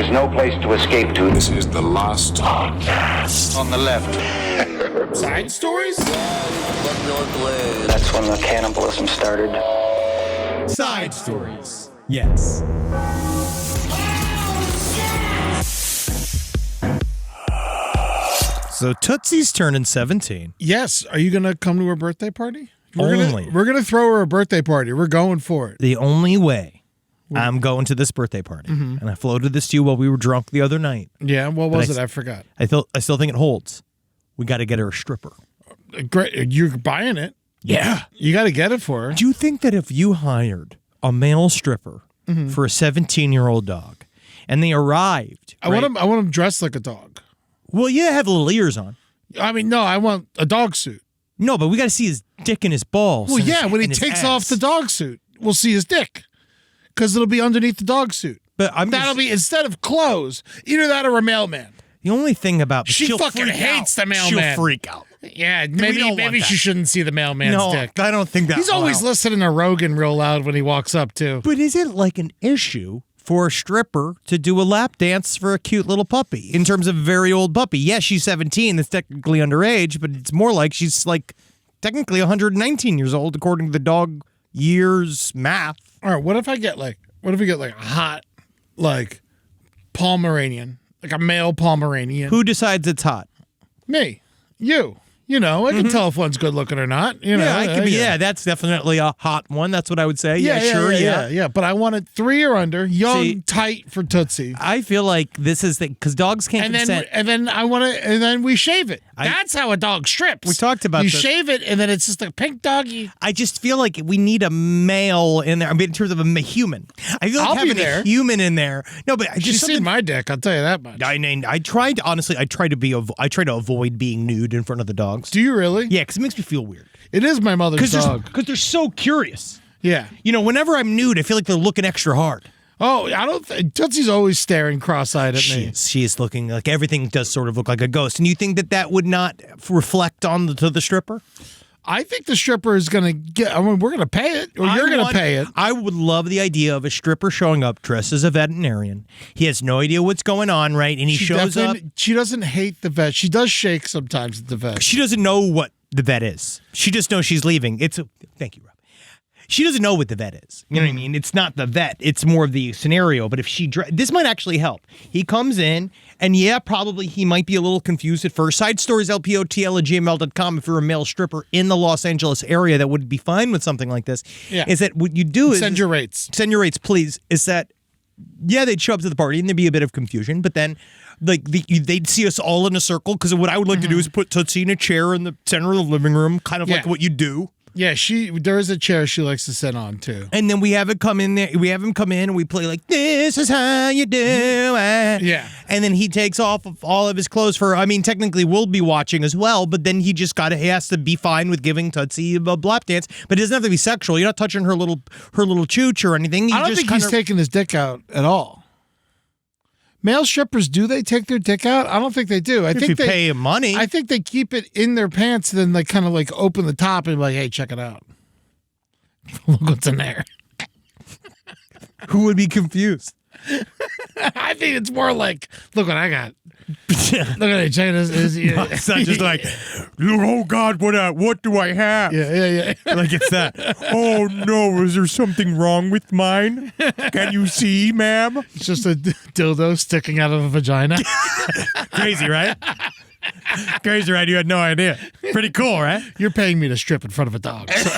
is no place to escape to. This is the last podcast. On the left. Side stories? That's when the cannibalism started. Side stories. Yes. So Tootsie's turning 17. Yes. Are you going to come to her birthday party? Only. We're gonna throw her a birthday party. We're going for it. The only way I'm going to this birthday party, and I floated this to you while we were drunk the other night. Yeah, what was it? I forgot. I still think it holds. We got to get her a stripper. Great. You're buying it. Yeah. You got to get it for her. Do you think that if you hired a male stripper for a 17-year-old dog, and they arrived, I want him dressed like a dog. Well, yeah, have little ears on. I mean, no, I want a dog suit. No, but we got to see his dick and his balls. Well, yeah, when he and his takes ass. off the dog suit, we'll see his dick. Because it'll be underneath the dog suit. But That'll be, instead of clothes, either that or a mailman. The only thing about She fucking hates the mailman. She'll freak out. Yeah, don't want maybe that. she shouldn't see the mailman's dick. I don't think that. He's always listening to Rogan real loud when he walks up, too. But is it like an issue for a stripper to do a lap dance for a cute little puppy in terms of a very old puppy? Yes, she's 17. That's technically underage, but it's more like she's like technically 119 years old according to the dog years math. All right, what if we get like a hot, like, Pomeranian, like a male Pomeranian? Who decides it's hot? Me. You. You know, I can tell if one's good looking or not. You know, Yeah, that's definitely a hot one. That's what I would say. Yeah, sure. But I want it 3 or under, young, See, tight for Tootsie. I feel like this is because dogs can't consent. And then we shave it. That's how a dog strips. We talked about you this. shave it, and then it's just a pink doggy. I just feel like we need a male in there. I mean, in terms of a human. I feel like I'll be having there. a human in there. No, but I She's just seen my dick. I'll tell you that much. I tried to avoid being nude in front of the dogs. Do you really? Yeah, because it makes me feel weird. It is my mother's dog. Because they're so curious. Yeah. You know, whenever I'm nude, I feel like they're looking extra hard. Oh, I don't think Tootsie's always staring cross-eyed at me. She is looking like everything does sort of look like a ghost. And you think that would not reflect on to the stripper? I think the stripper is going to get. I mean, we're going to pay it, or you're going to pay it. I would love the idea of a stripper showing up dressed as a veterinarian. He has no idea what's going on, right? And he shows up. She doesn't hate the vet. She does shake sometimes at the vet. She doesn't know what the vet is. She just knows she's leaving. Thank you, Rob. She doesn't know what the vet is. You know what I mean? It's not the vet. It's more of the scenario. But if this might actually help. He comes in, and yeah, probably he might be a little confused at first. SideStoriesLPOTL@gmail.com if you're a male stripper in the Los Angeles area that would be fine with something like this. Yeah. Is that what you do is... Send your rates. Send your rates, please. Is that... Yeah, they'd show up to the party, and there'd be a bit of confusion, but then they'd see us all in a circle, because what I would like to do is put Tootsie in a chair in the center of the living room, kind of like what you do. Yeah, there is a chair she likes to sit on too. And then we have him come in there. We have him come in and we play like, "This is how you do it." Yeah. And then he takes off of all of his clothes technically we'll be watching as well, but then he has to be fine with giving Tootsie a lap dance. But it doesn't have to be sexual. You're not touching her little chooch or anything. I don't think he's taking his dick out at all. Male strippers, do they take their dick out? I don't think they do. If you pay him money. I think they keep it in their pants and then they kind of like open the top and be like, hey, check it out. Look what's in there. Who would be confused? I think it's more like, look what I got. Look at it. Check this. It's not just like, oh God, what do I have? Yeah. Like it's that. Oh no, is there something wrong with mine? Can you see, ma'am? It's just a dildo sticking out of a vagina. Crazy, right? Crazy, right? You had no idea. Pretty cool, right? You're paying me to strip in front of a dog. So.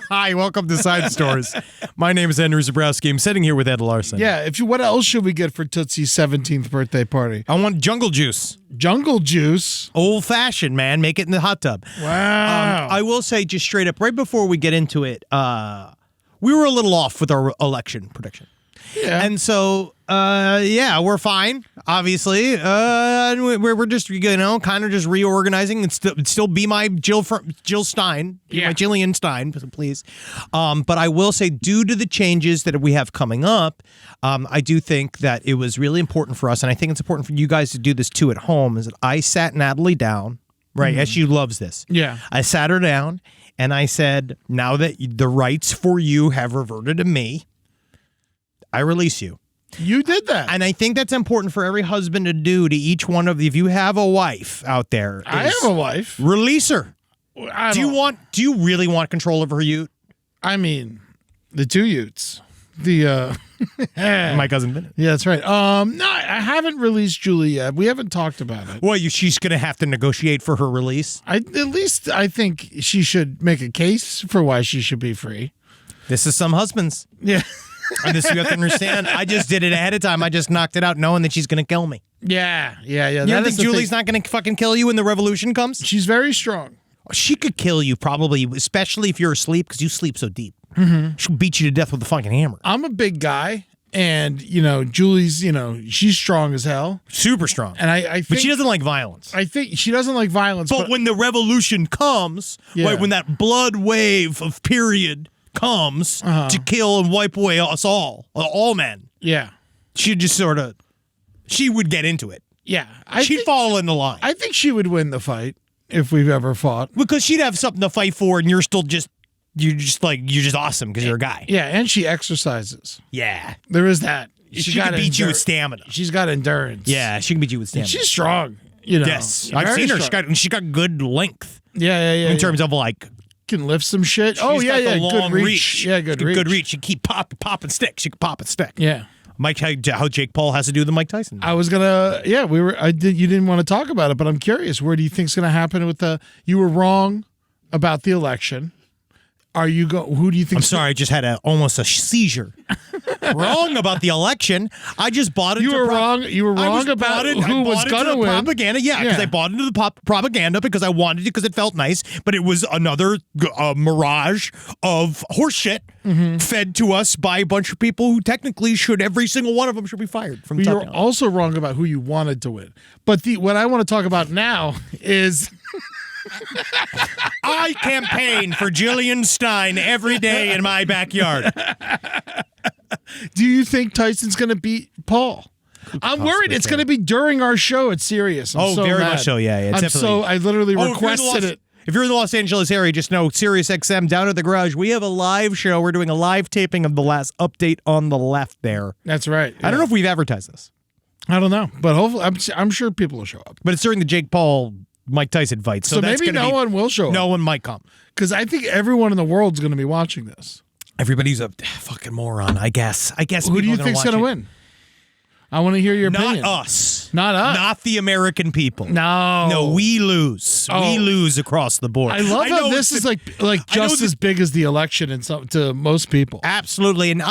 Hi, welcome to Side Stories. My name is Andrew Zabrowski. I'm sitting here with Ed Larson. Yeah, what else should we get for Tootsie's 17th birthday party? I want jungle juice. Jungle juice? Old fashioned, man. Make it in the hot tub. Wow. I will say just straight up, right before we get into it, we were a little off with our election prediction. Yeah. And so, we're fine, obviously. We're just, kind of just reorganizing and still be my Jill Stein, my Jillian Stein, please. But I will say, due to the changes that we have coming up, I do think that it was really important for us, and I think it's important for you guys to do this too at home, is that I sat Natalie down, right, as she loves this. Yeah. I sat her down, and I said, now that the rights for you have reverted to me, I release you. You did that. And I think that's important for every husband to do to each one of if you have a wife out there. I have a wife. Release her. Do you really want control of her ute? I mean, the two utes. The My cousin Bennett. Yeah, that's right. No, I haven't released Julie yet. We haven't talked about it. Well, she's going to have to negotiate for her release. I think she should make a case for why she should be free. This is some husbands. Yeah. And this you have to understand. I just did it ahead of time. I just knocked it out knowing that she's going to kill me. Yeah. You don't think Julie's not going to fucking kill you when the revolution comes? She's very strong. She could kill you probably, especially if you're asleep, because you sleep so deep. Mm-hmm. She'll beat you to death with a fucking hammer. I'm a big guy, and, Julie's, she's strong as hell. Super strong. And I think, but she doesn't like violence. I think she doesn't like violence. But when the revolution comes, like when that blood wave of period comes to kill and wipe away us all men. Yeah. She'd just she would get into it. Yeah. She'd fall in the line. I think she would win the fight if we've ever fought. Because she'd have something to fight for and you're just awesome because you're a guy. Yeah, and she exercises. Yeah. There is that. She can beat you with stamina. She's got endurance. Yeah, she can beat you with stamina. And she's strong. Yes. I've seen her. She got good length. Yeah. In terms of can lift some shit. Got the long good reach. Yeah, good reach. Good reach. She can keep popping sticks. She can pop and stick. Yeah. Mike, how Jake Paul has to do the Mike Tyson. I was gonna. Yeah, you didn't want to talk about it, but I'm curious. Where do you think's gonna happen with you were wrong about the election. Who do you think? I'm sorry, I just had almost a seizure. Wrong about the election. I just bought into You were wrong about who was going to win. Propaganda, because I bought into the propaganda because I wanted it because it felt nice, but it was another mirage of horseshit fed to us by a bunch of people who technically every single one of them should be fired from. You're also wrong about who you wanted to win. But what I want to talk about now is. I campaign for Jillian Stein every day in my backyard. Do you think Tyson's going to beat Paul? I'm worried it's going to be during our show at Sirius. Very much so. Yeah, definitely. I literally requested it. If you're in the Los Angeles area, just know Sirius XM down at the garage. We have a live show. We're doing a live taping of the last update on the left there. That's right. Yeah. I don't know if we've advertised this. I don't know, but hopefully, I'm sure people will show up. But it's during the Jake Paul Mike Tyson fight. So that's maybe no one will show up. No one might come. Because I think everyone in the world's going to be watching this. Everybody's a fucking moron, I guess. Who do you think's going to win? I want to hear your opinion. Not us. Not us. Not the American people. No, we lose. We lose across the board. I love how this is like just as big as the election to most people. Absolutely. And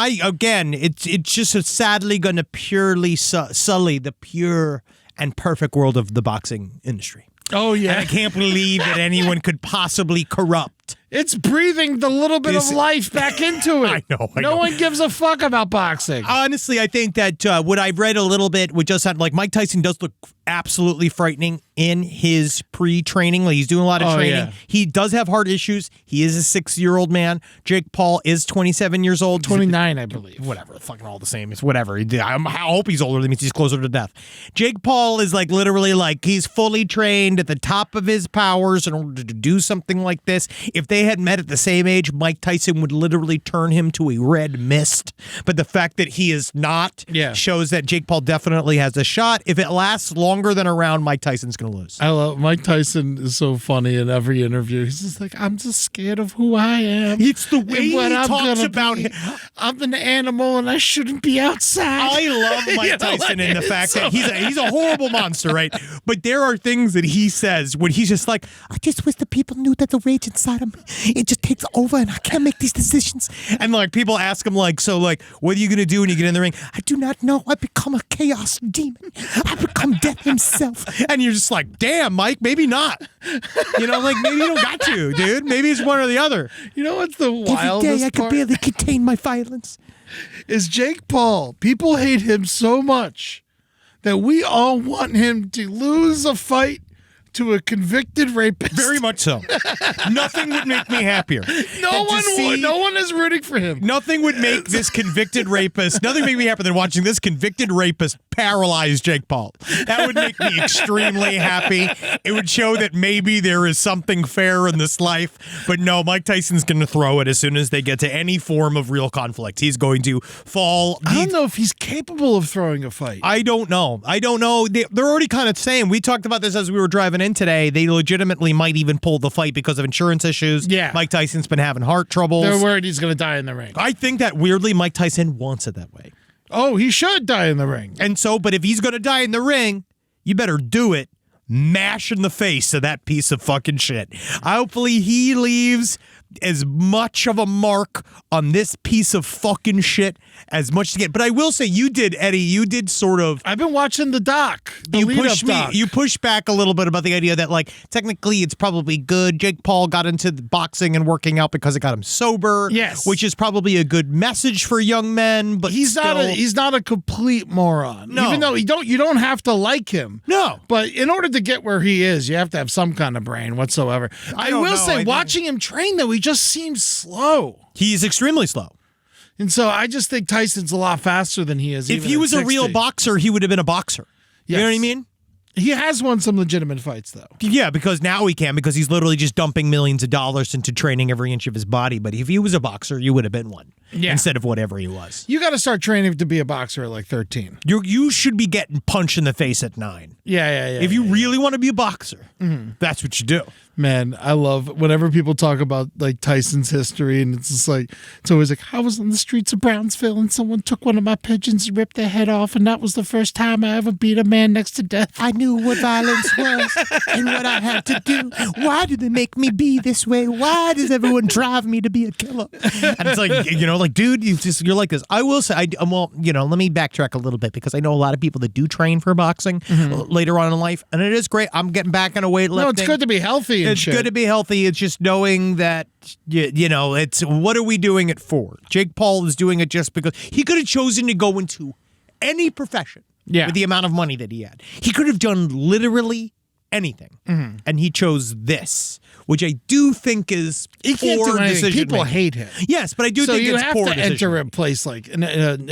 it's just sadly going to purely sully the pure and perfect world of the boxing industry. Oh, yeah. And I can't believe that anyone could possibly corrupt. It's breathing the little bit of life back into it. I know. No one gives a fuck about boxing. Honestly, I think that what I've read a little bit would just have, Mike Tyson does look absolutely frightening in his pre-training. He's doing a lot of training. Yeah. He does have heart issues. He is a 6-year-old man. Jake Paul is 27 years old. 29, I believe. Whatever. Fucking all the same. It's whatever. I hope he's older than me. He's closer to death. Jake Paul is literally he's fully trained at the top of his powers in order to do something like this. If they had met at the same age, Mike Tyson would literally turn him to a red mist. But the fact that he is not shows that Jake Paul definitely has a shot. If it lasts longer than a round, Mike Tyson's going to lose. I love Mike Tyson is so funny in every interview. He's just I'm just scared of who I am. It's the way he talks about him. I'm an animal and I shouldn't be outside. I love Mike Tyson in the fact that he's a horrible monster, right? But there are things that he says when he's just I just wish the people knew that the rage inside of me, it just takes over and I can't make these decisions. And people ask him so what are you going to do when you get in the ring? I do not know. I become a chaos demon. I become death himself. And you're just damn, Mike, maybe not. Maybe you don't got to, dude. Maybe it's one or the other. You know what's the wildest Every day I could barely contain my violence. Is Jake Paul. People hate him so much that we all want him to lose a fight to a convicted rapist. Very much so. Nothing would make me happier. No one would. No one is rooting for him. Nothing would make this convicted rapist, nothing would make me happier than watching this convicted rapist paralyze Jake Paul. That would make me extremely happy. It would show that maybe there is something fair in this life. But no, Mike Tyson's going to throw it as soon as they get to any form of real conflict. He's going to fall. I don't know if he's capable of throwing a fight. I don't know. They're already kind of saying, we talked about this as we were driving in today, they legitimately might even pull the fight because of insurance issues. Yeah. Mike Tyson's been having heart troubles. They're worried he's going to die in the ring. I think that weirdly Mike Tyson wants it that way. Oh, he should die in the ring. And so, but if he's going to die in the ring, you better do it. Mash in the face of that piece of fucking shit. Hopefully he leaves as much of a mark on this piece of fucking shit as much to get. But I will say, Eddie, you did sort of. I've been watching the doc. You pushed back a little bit about the idea that, like, technically it's probably good. Jake Paul got into the boxing and working out because it got him sober. Yes. Which is probably a good message for young men, but he's not a complete moron. No. Even though you don't have to like him. No. But in order to get where he is, you have to have some kind of brain whatsoever. I will say, watching him train, though, he just seems slow. He's extremely slow. And so I just think Tyson's a lot faster than he is. If he was a real boxer, he would have been a boxer. Yes. You know what I mean? He has won some legitimate fights, though. Yeah, because now he can, because he's literally just dumping millions of dollars into training every inch of his body. But if he was a boxer, you would have been one instead of whatever he was. You got to start training to be a boxer at like 13. You should be getting punched in the face at 9. Yeah. If you really want to be a boxer, that's what you do. Man, I love whenever people talk about like Tyson's history, and it's just like, it's always like, I was on the streets of Brownsville and someone took one of my pigeons and ripped their head off, and that was the first time I ever beat a man next to death. I knew what violence was and what I had to do. Why do they make me be this way? Why does everyone drive me to be a killer? And it's like, dude, you're like this. I will say, let me backtrack a little bit, because I know a lot of people that do train for boxing later on in life, and it is great. I'm getting back into weightlifting. No, it's good to be healthy. It's good to be healthy. It's just knowing that, it's what are we doing it for? Jake Paul is doing it just because he could have chosen to go into any profession with the amount of money that he had. He could have done literally anything, and he chose this, which I do think is poor decision. People hate him. Yes, but I do think it's poor decision. So you have to enter a place like an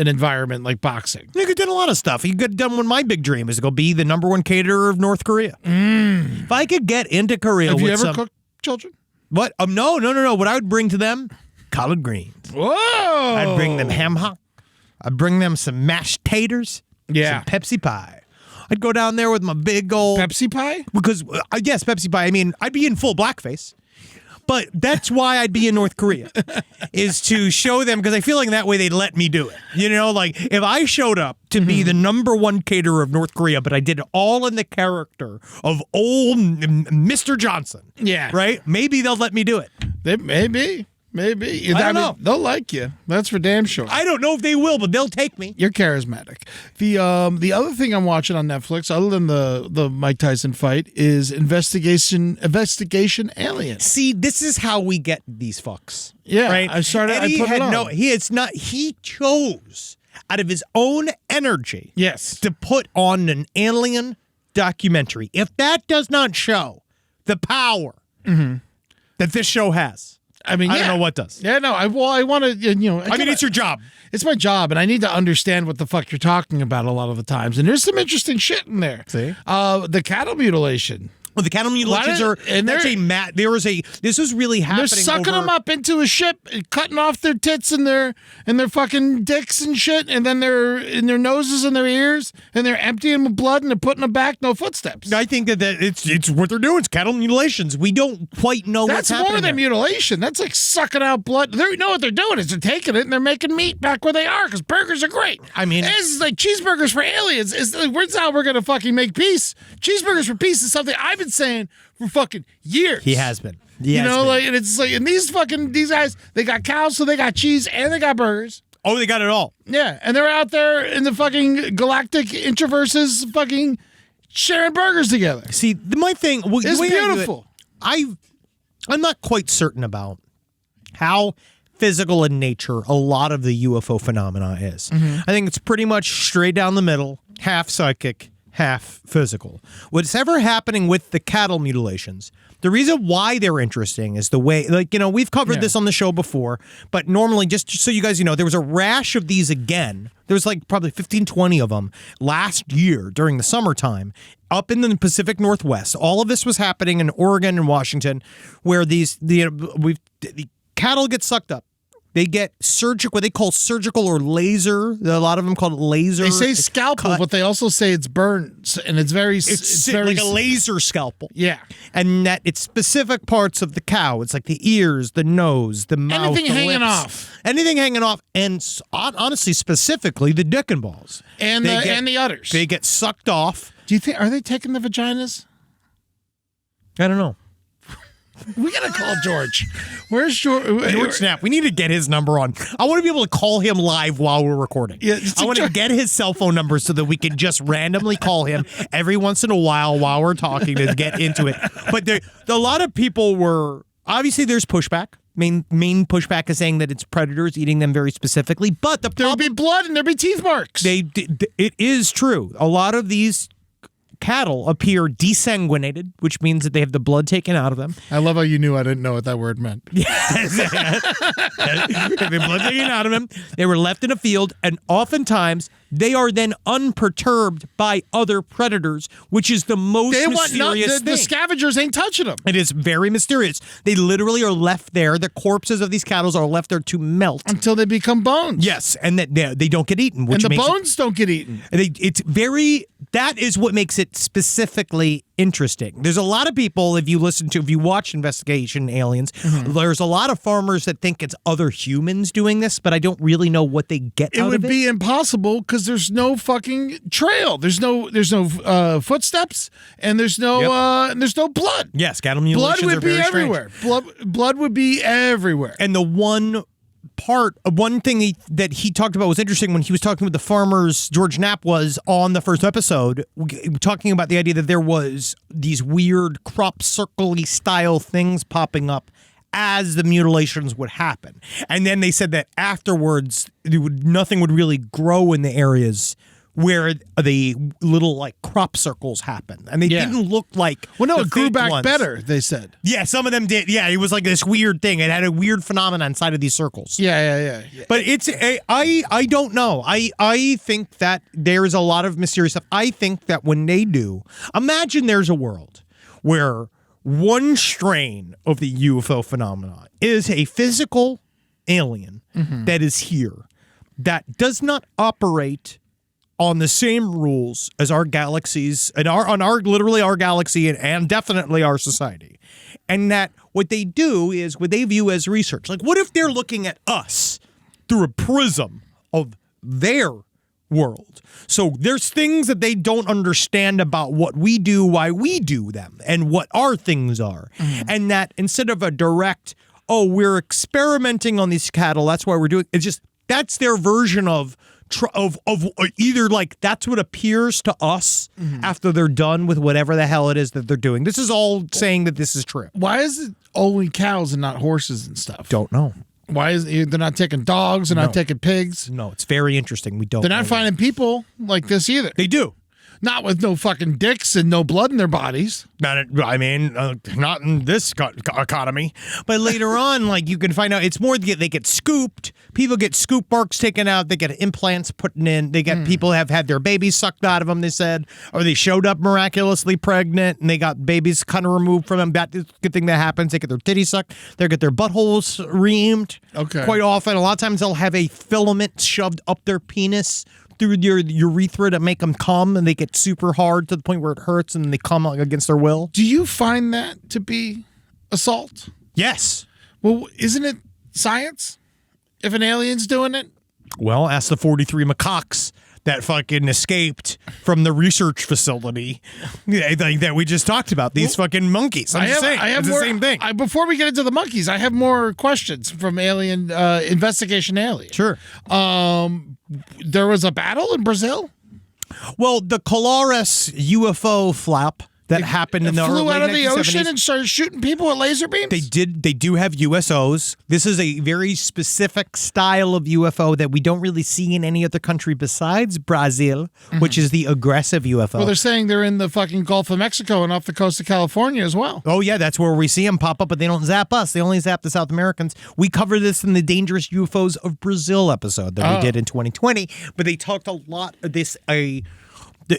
environment like boxing. He could have done a lot of stuff. He could have done what my big dream is, to go be the #1 caterer of North Korea. If I could get into Korea, have you ever cooked children? What? No. What I would bring to them, collard greens. Whoa! I'd bring them ham hock. I'd bring them some mashed taters. Yeah. Some Pepsi pie. I'd go down there with my big old Pepsi pie? Because yes, Pepsi pie. I mean, I'd be in full blackface. But that's why I'd be in North Korea, is to show them, because I feel like that way they'd let me do it. Like if I showed up to be the #1 caterer of North Korea, but I did it all in the character of old Mr. Johnson. Yeah. Right? Maybe they'll let me do it. Maybe. I don't know. They'll like you. That's for damn sure. I don't know if they will, but they'll take me. You're charismatic. The other thing I'm watching on Netflix, other than the Mike Tyson fight, is Investigation Alien. See, this is how we get these fucks. Yeah, right? I put it on. He chose out of his own energy to put on an alien documentary. If that does not show the power that this show has, I don't know what does. Yeah, no. I want to. It's your job. It's my job, and I need to understand what the fuck you're talking about a lot of the times. And there's some interesting shit in there. See, the cattle mutilation. Well, the cattle mutilations this is really happening. They're sucking them up into a ship, cutting off their tits and their fucking dicks and shit, and then they're in their noses and their ears, and they're emptying them with blood and they're putting them back, no footsteps. I think that it's what they're doing. It's cattle mutilations. We don't quite know what's happening. That's more than mutilation. That's like sucking out blood. They know what they're doing is they're taking it and they're making meat back where they are, because burgers are great. I mean, this is like cheeseburgers for aliens. Where's how we're gonna fucking make peace? Cheeseburgers for peace is something I've been saying for fucking years. He has been. And it's like, and these guys, they got cows, so they got cheese and they got burgers. Oh, they got it all. Yeah, and they're out there in the fucking galactic introverses, fucking sharing burgers together. See, my thing, it's beautiful. I'm not quite certain about how physical in nature a lot of the UFO phenomena is. I think it's pretty much straight down the middle, half psychic, half physical. What's ever happening with the cattle mutilations, the reason why they're interesting is the way, we've covered this on the show before, but normally, just so you guys know, there was a rash of these again. There was probably 15, 20 of them last year during the summertime up in the Pacific Northwest. All of this was happening in Oregon and Washington, where the cattle get sucked up. They get what they call surgical or laser. A lot of them call it laser. They say scalpel, but they also say it's burns, and it's very like a laser scalpel. Yeah, and that it's specific parts of the cow. It's like the ears, the nose, the mouth, anything the hanging lips. off, anything hanging off, and honestly, specifically the dick and balls and the udders. They get sucked off. Do you think are they taking the vaginas? I don't know. We gotta call George. Where's George? George Snap. We need to get his number on. I want to be able to call him live while we're recording. Yeah, I want to get his cell phone number so that we can just randomly call him every once in a while we're talking to get into it. But a lot of people were obviously there's pushback. Main pushback is saying that it's predators eating them very specifically. But there'll be blood and there'll be teeth marks. It is true. A lot of these cattle appear desanguinated, which means that they have the blood taken out of them. I love how you knew I didn't know what that word meant. Yes. They have the blood taken out of them. They were left in a field, and oftentimes they are then unperturbed by other predators, which is the most mysterious thing. The scavengers ain't touching them. It is very mysterious. They literally are left there. The corpses of these cattle are left there to melt. Until they become bones. Yes, and that they don't get eaten. And the bones don't get eaten. That is what makes it specifically interesting. There's a lot of people, if you watch Investigation Aliens, there's a lot of farmers that think it's other humans doing this, but I don't really know what they get out of it. It would be impossible because there's no fucking trail. There's no footsteps, and there's no blood. Yes, cattle mutilations are very everywhere. Blood would be everywhere. And the one thing that he talked about was interesting when he was talking with the farmers. George Knapp was on the first episode talking about the idea that there was these weird crop circle-y style things popping up as the mutilations would happen. And then they said that afterwards nothing would really grow in the areas where the little crop circles happen. And they didn't look like it grew back better, they said. Yeah, some of them did. Yeah, it was like this weird thing. It had a weird phenomenon inside of these circles. Yeah. But I don't know. I think that there is a lot of mysterious stuff. I think that when they do, imagine there's a world where one strain of the UFO phenomenon is a physical alien that is here that does not operate on the same rules as our galaxies and literally our galaxy and definitely our society. And that what they do is what they view as research. Like, what if they're looking at us through a prism of their world? So there's things that they don't understand about what we do, why we do them, and what our things are. And that instead of a direct, we're experimenting on these cattle, that's why we're doing, it's just, that's their version of either that's what appears to us after they're done with whatever the hell it is that they're doing. This is all saying that this is true. Why is it only cows and not horses and stuff? Don't know. Why is they're not taking dogs? They're not taking pigs? No, it's very interesting. They're not finding people like this either. They do. Not with no fucking dicks and no blood in their bodies. Not in this economy. But later on, you can find out it's more they get scooped. People get scoop marks taken out. They get implants put in. They get people have had their babies sucked out of them, they said. Or they showed up miraculously pregnant and they got babies kind of removed from them. That's a good thing that happens. They get their titties sucked. They get their buttholes reamed. Okay. Quite often. A lot of times they'll have a filament shoved up their penis through your urethra to make them come, and they get super hard to the point where it hurts and they come against their will. Do you find that to be assault? Yes. Well, isn't it science if an alien's doing it? Well, ask the 43 macaques that fucking escaped from the research facility that we just talked about. These fucking monkeys. I'm just saying. It's the same thing. Before we get into the monkeys, I have more questions from Alien Investigation Alien. Sure. There was a battle in Brazil? Well, the Colares UFO flap that happened in the flew late out of the 1970s. ocean and started shooting people with laser beams? They do have USOs. This is a very specific style of UFO that we don't really see in any other country besides Brazil, which is the aggressive UFO. Well, they're saying they're in the fucking Gulf of Mexico and off the coast of California as well. Oh, yeah, that's where we see them pop up, but they don't zap us. They only zap the South Americans. We covered this in the Dangerous UFOs of Brazil episode that we did in 2020, but they talked a lot of this.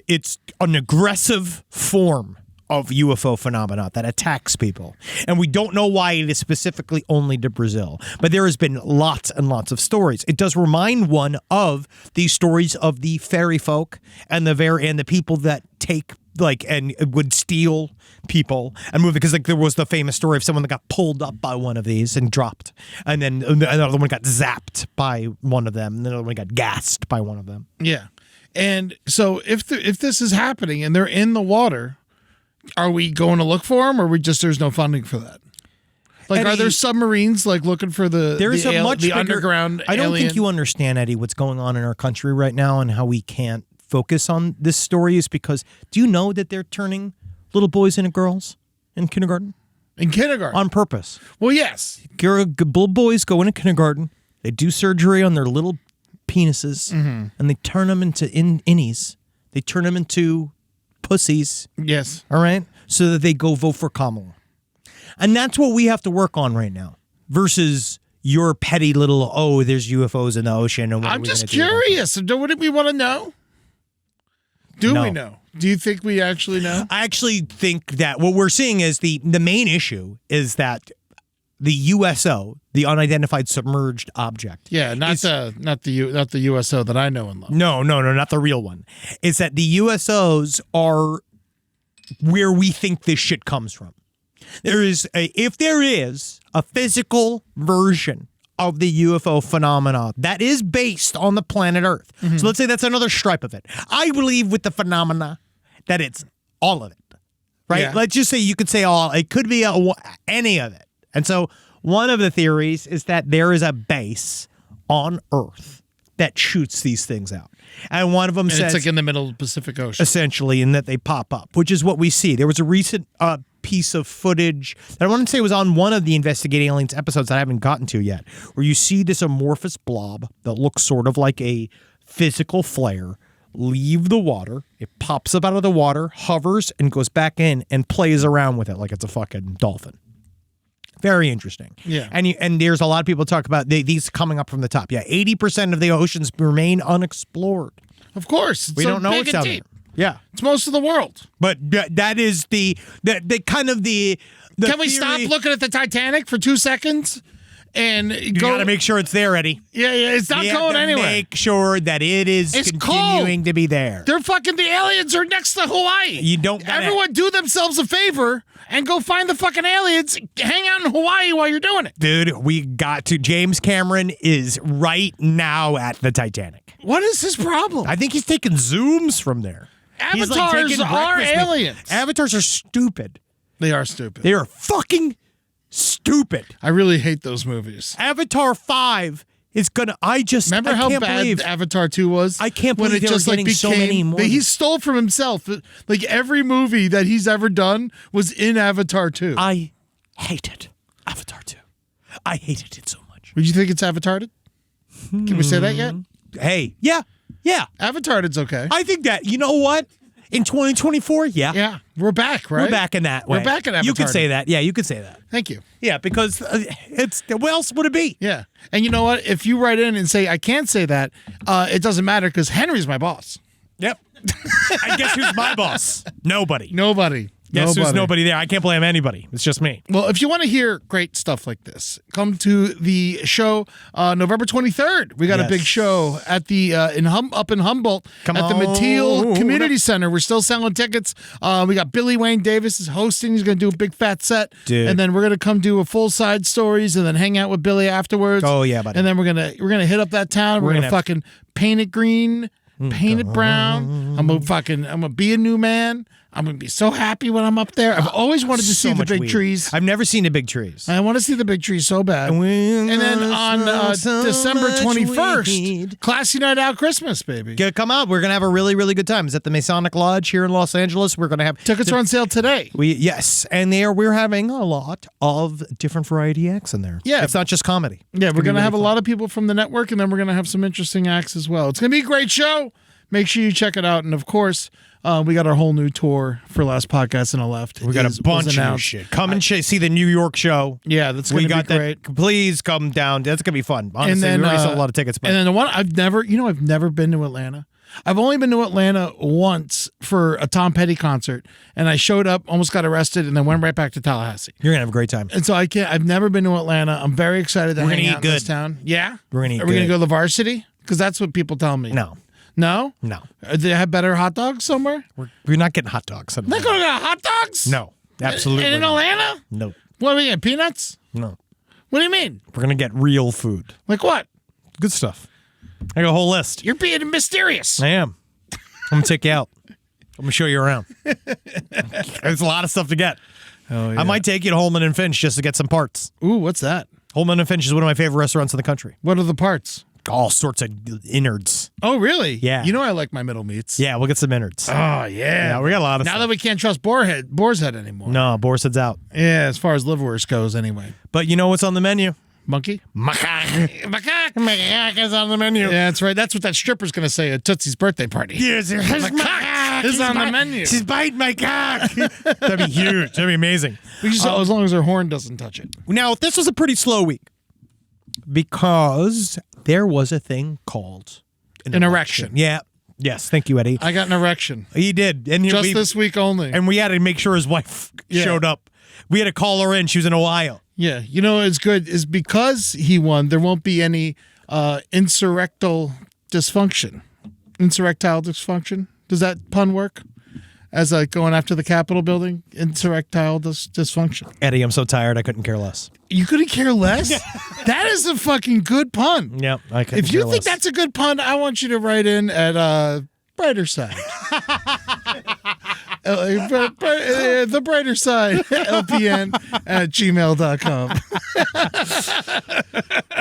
It's an aggressive form of UFO phenomena that attacks people. And we don't know why it is specifically only to Brazil. But there has been lots and lots of stories. It does remind one of these stories of the fairy folk and the people that take and would steal people and move it. Because there was the famous story of someone that got pulled up by one of these and dropped. And then another one got zapped by one of them. And another one got gassed by one of them. Yeah. And so if this is happening and they're in the water, are we going to look for them, or there's no funding for that? Like, are there submarines looking for the underground? I don't alien? think you understand, Eddie, what's going on in our country right now and how we can't focus on this story is because do you know that they're turning little boys into girls in kindergarten? In kindergarten? On purpose. Well, yes. Little boys go into kindergarten. They do surgery on their little penises, and they turn them into innies. They turn them into pussies. Yes. All right? So that they go vote for Kamala. And that's what we have to work on right now versus your petty little, there's UFOs in the ocean. And I'm just curious. Wouldn't we want to know? Do we know? Do you think we actually know? I actually think that what we're seeing is the main issue is that the USO, the unidentified submerged object. Yeah, not the USO that I know and love. No, not the real one. It's that the USOs are where we think this shit comes from. If there is a physical version of the UFO phenomena that is based on the planet Earth. So let's say that's another stripe of it. I believe with the phenomena that it's all of it, right? Yeah. Let's just say you could say all. It could be any of it. And so one of the theories is that there is a base on Earth that shoots these things out. And one of them says... it's in the middle of the Pacific Ocean. Essentially, in that they pop up, which is what we see. There was a recent piece of footage that I want to say was on one of the Investigating Aliens episodes that I haven't gotten to yet, where you see this amorphous blob that looks sort of like a physical flare leave the water. It pops up out of the water, hovers, and goes back in and plays around with it like it's a fucking dolphin. Very interesting. Yeah. And there's a lot of people talk about these coming up from the top. Yeah, 80% of the oceans remain unexplored. Of course. We don't know what's out there. Yeah. It's most of the world. But that is the kind of the Can we theory. stop looking at the Titanic for 2 seconds? And You got to make sure it's there, Eddie. Yeah, it's not going anywhere. Make sure that it's continuing to be there. The aliens are next to Hawaii. You don't gotta, Everyone do themselves a favor and go find the fucking aliens. Hang out in Hawaii while you're doing it. Dude, we got to. James Cameron is right now at the Titanic. What is his problem? I think he's taking zooms from there. Avatars are aliens. Avatars are stupid. They are stupid. They are fucking stupid. I really hate those movies. Avatar 5 is gonna. Remember how can't bad believe, Avatar 2 was? I can't believe they were getting so many more. He stole from himself. Like every movie that he's ever done was in Avatar 2. I hated Avatar 2. I hated it so much. Would you think it's Avatar'd? Can we say that yet? Hey, yeah. Avatar'd's okay. I think that, you know what? In 2024, yeah. We're back, right? We're back in that way. We're back in Avatar. You could say that. Yeah, you could say that. Thank you. Yeah, because what else would it be? Yeah. And you know what? If you write in and say, I can't say that, it doesn't matter because Henry's my boss. Yep. I guess who's my boss? Nobody. Yes, there's nobody there. I can't blame anybody. It's just me. Well, if you want to hear great stuff like this, come to the show November 23rd. We got a big show at the up in Humboldt at the Mattel Community Center. We're still selling tickets. We got Billy Wayne Davis is hosting. He's going to do a big fat set. Dude. And then we're going to come do a full side stories and then hang out with Billy afterwards. Oh, yeah, buddy. And then we're going to hit up that town. We're going to fucking paint it green, paint it brown. I'm gonna be a new man. I'm going to be so happy when I'm up there. I've always wanted to see the big trees. I've never seen the big trees. I want to see the big trees so bad. And then on December 21st, Classy Night Out Christmas, baby. Come out. We're going to have a really, really good time. It's at the Masonic Lodge here in Los Angeles. We're going to have... Tickets are on sale today. Yes. And we're having a lot of different variety acts in there. Yeah. It's not just comedy. Yeah, we're going to have a lot of people from the network, and then we're going to have some interesting acts as well. It's going to be a great show. Make sure you check it out. And, of course... we got our whole new tour for Last Podcast on the Left. We got a bunch of new shit. Come and see the New York show. Yeah, that's going to be great. Please come down. That's going to be fun. Honestly, we already sold a lot of tickets. But. And then the one I've never been to Atlanta. I've only been to Atlanta once for a Tom Petty concert, and I showed up, almost got arrested, and then went right back to Tallahassee. You're going to have a great time. And so I've never been to Atlanta. I'm very excited to hang out in this town. Yeah? We're going to eat good. Are we going to go to the Varsity? Because that's what people tell me. No. No? No. Do they have better hot dogs somewhere? We're not getting hot dogs. They're going to get hot dogs? No. Absolutely in Atlanta? No. What are we getting, peanuts? No. What do you mean? We're going to get real food. Like what? Good stuff. I got a whole list. You're being mysterious. I am. I'm going to take you out. I'm going to show you around. There's a lot of stuff to get. Oh, yeah. I might take you to Holman and Finch just to get some parts. Ooh, what's that? Holman and Finch is one of my favorite restaurants in the country. What are the parts? All sorts of innards. Oh, really? Yeah. You know I like my middle meats. Yeah, we'll get some innards. Oh, yeah. Yeah, we got a lot of now stuff. that we can't trust boar's head anymore. No, boar's head's out. Yeah, as far as liverwurst goes anyway. But you know what's on the menu? Monkey? Macaque. Macaque is on the menu. Yeah, that's right. That's what that stripper's going to say at Tootsie's birthday party. Yes, macaque is on the menu. She's biting my cock. That'd be huge. That'd be amazing. As long as her horn doesn't touch it. Now, this was a pretty slow week because there was a thing called an erection. Yeah. Yes. Thank you, Eddie. I got an erection. He did. And just this week only. And we had to make sure his wife showed up. We had to call her in. She was in Ohio. Yeah. You know it's good is because he won, there won't be any insurrectal dysfunction. Insurrectile dysfunction. Does that pun work? As like going after the Capitol building, insurrectile dysfunction. Eddie, I'm so tired. I couldn't care less. You couldn't care less? That is a fucking good pun. Yep, I couldn't If you care think less. that's a good pun, I want you to write in at Brighter Side. The Brighter Side, LPN at gmail.com.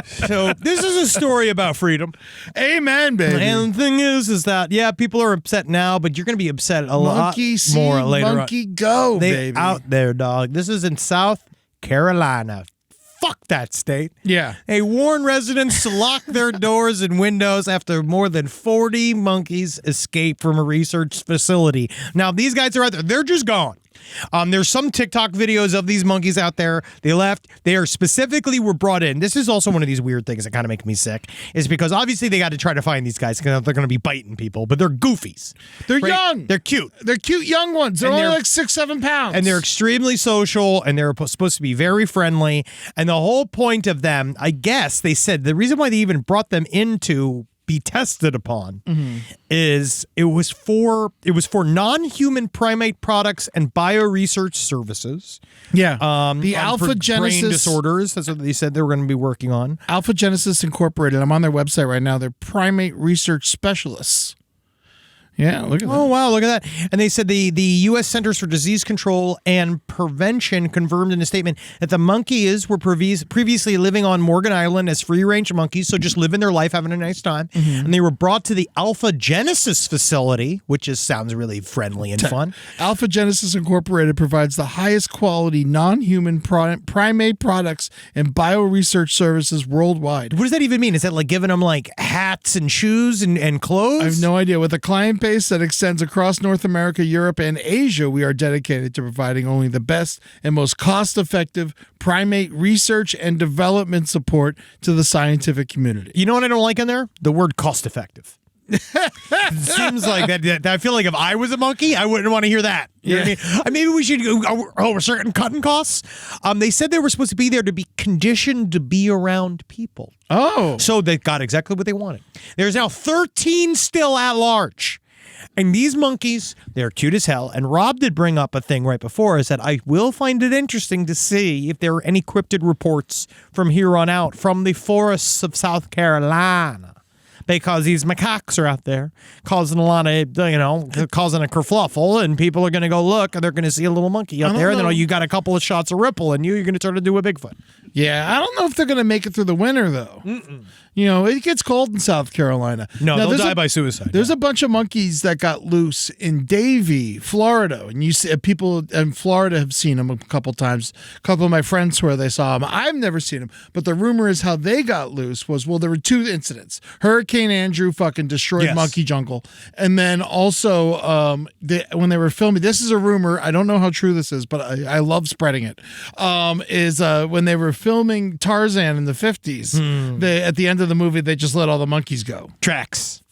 So this is a story about freedom. Amen, baby. And the thing is that, yeah, people are upset now, but you're going to be upset a lot more later on. Monkey go, They baby. out there, dog. This is in South Carolina. Fuck that state. Yeah. They warn residents to lock their doors and windows after more than 40 monkeys escaped from a research facility. Now, these guys are out there. They're just gone. There's some TikTok videos of these monkeys out there. They left. They are specifically were brought in. This is also one of these weird things that kind of make me sick, is because obviously they got to try to find these guys because they're going to be biting people, but they're goofies. They're right? young. They're cute. They're cute young ones. They're only like 6-7 pounds. And they're extremely social, and they're supposed to be very friendly. And the whole point of them, I guess, they said the reason why they even brought them in to be tested upon is it was for non-human primate products and bioresearch services. Yeah. The for Alpha Genesis brain disorders. That's what they said they were going to be working on. Alpha Genesis Incorporated. I'm on their website right now. They're primate research specialists. Yeah, look at that. Oh, wow, look at that. And they said the U.S. Centers for Disease Control and Prevention confirmed in a statement that the monkeys were previously living on Morgan Island as free-range monkeys, so just living their life, having a nice time. And they were brought to the Alpha Genesis facility, which sounds really friendly and fun. Alpha Genesis Incorporated provides the highest quality non-human primate products and bioresearch services worldwide. What does that even mean? Is that like giving them like hats and shoes and clothes? I have no idea. With a client base that extends across North America, Europe, and Asia, we are dedicated to providing only the best and most cost-effective primate research and development support to the scientific community. You know what I don't like in there? The word cost-effective. It seems like that. I feel like if I was a monkey, I wouldn't want to hear that. You know what I mean? Maybe we should go over certain cutting costs. They said they were supposed to be there to be conditioned to be around people. Oh. So they got exactly what they wanted. There's now 13 still at large. And these monkeys, they're cute as hell. And Rob did bring up a thing right before. Is that I will find it interesting to see if there are any cryptid reports from here on out from the forests of South Carolina. because these macaques are out there causing a lot of, causing a kerfluffle, and people are going to go look, and they're going to see a little monkey out there, and then you got a couple of shots of Ripple, and you're going to turn into a Bigfoot. Yeah, I don't know if they're going to make it through the winter, though. It gets cold in South Carolina. No, they'll die by suicide. There's a bunch of monkeys that got loose in Davie, Florida. And you see people in Florida have seen them a couple times. A couple of my friends swear they saw them. I've never seen them. But the rumor is how they got loose was, there were two incidents. Hurricane Andrew fucking destroyed Monkey Jungle. And then also when they were filming, this is a rumor. I don't know how true this is, but I love spreading it. When they were filming Tarzan in the 50s, at the end of the movie, they just let all the monkeys go. Tracks.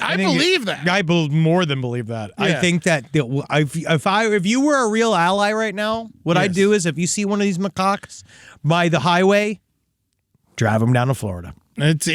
I believe that. I more than believe that. Yeah. I think that if you were a real ally right now, what I'd do is if you see one of these macaques by the highway, drive them down to Florida. It's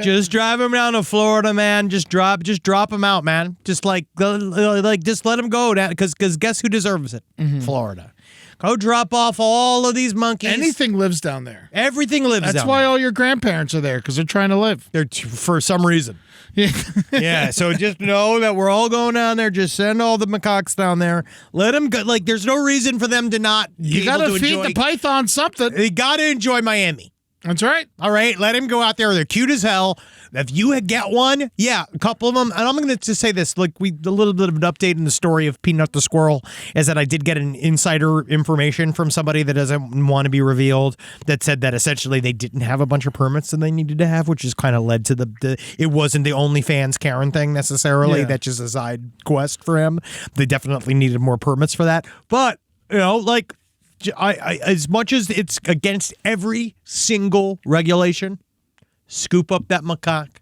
Just drive them down to Florida, man. Just drop them out, man. Just just let them go down, because guess who deserves it? Florida. Go drop off all of these monkeys. Anything lives down there. Everything lives down there. That's why all your grandparents are there, because they're trying to live. They're for some reason. Yeah, so just know that we're all going down there. Just send all the macaques down there. Let them go. There's no reason for them to not. You got to feed the python something. They got to enjoy Miami. That's right. All right, let him go out there. They're cute as hell. If you get one, a couple of them. And I'm going to just say this, a little bit of an update in the story of Peanut the Squirrel is that I did get an insider information from somebody that doesn't want to be revealed that said that essentially they didn't have a bunch of permits that they needed to have, which just kind of led to it wasn't the OnlyFans Karen thing necessarily. Yeah. That's just a side quest for him. They definitely needed more permits for that. But, I as much as it's against every single regulation, scoop up that macaque,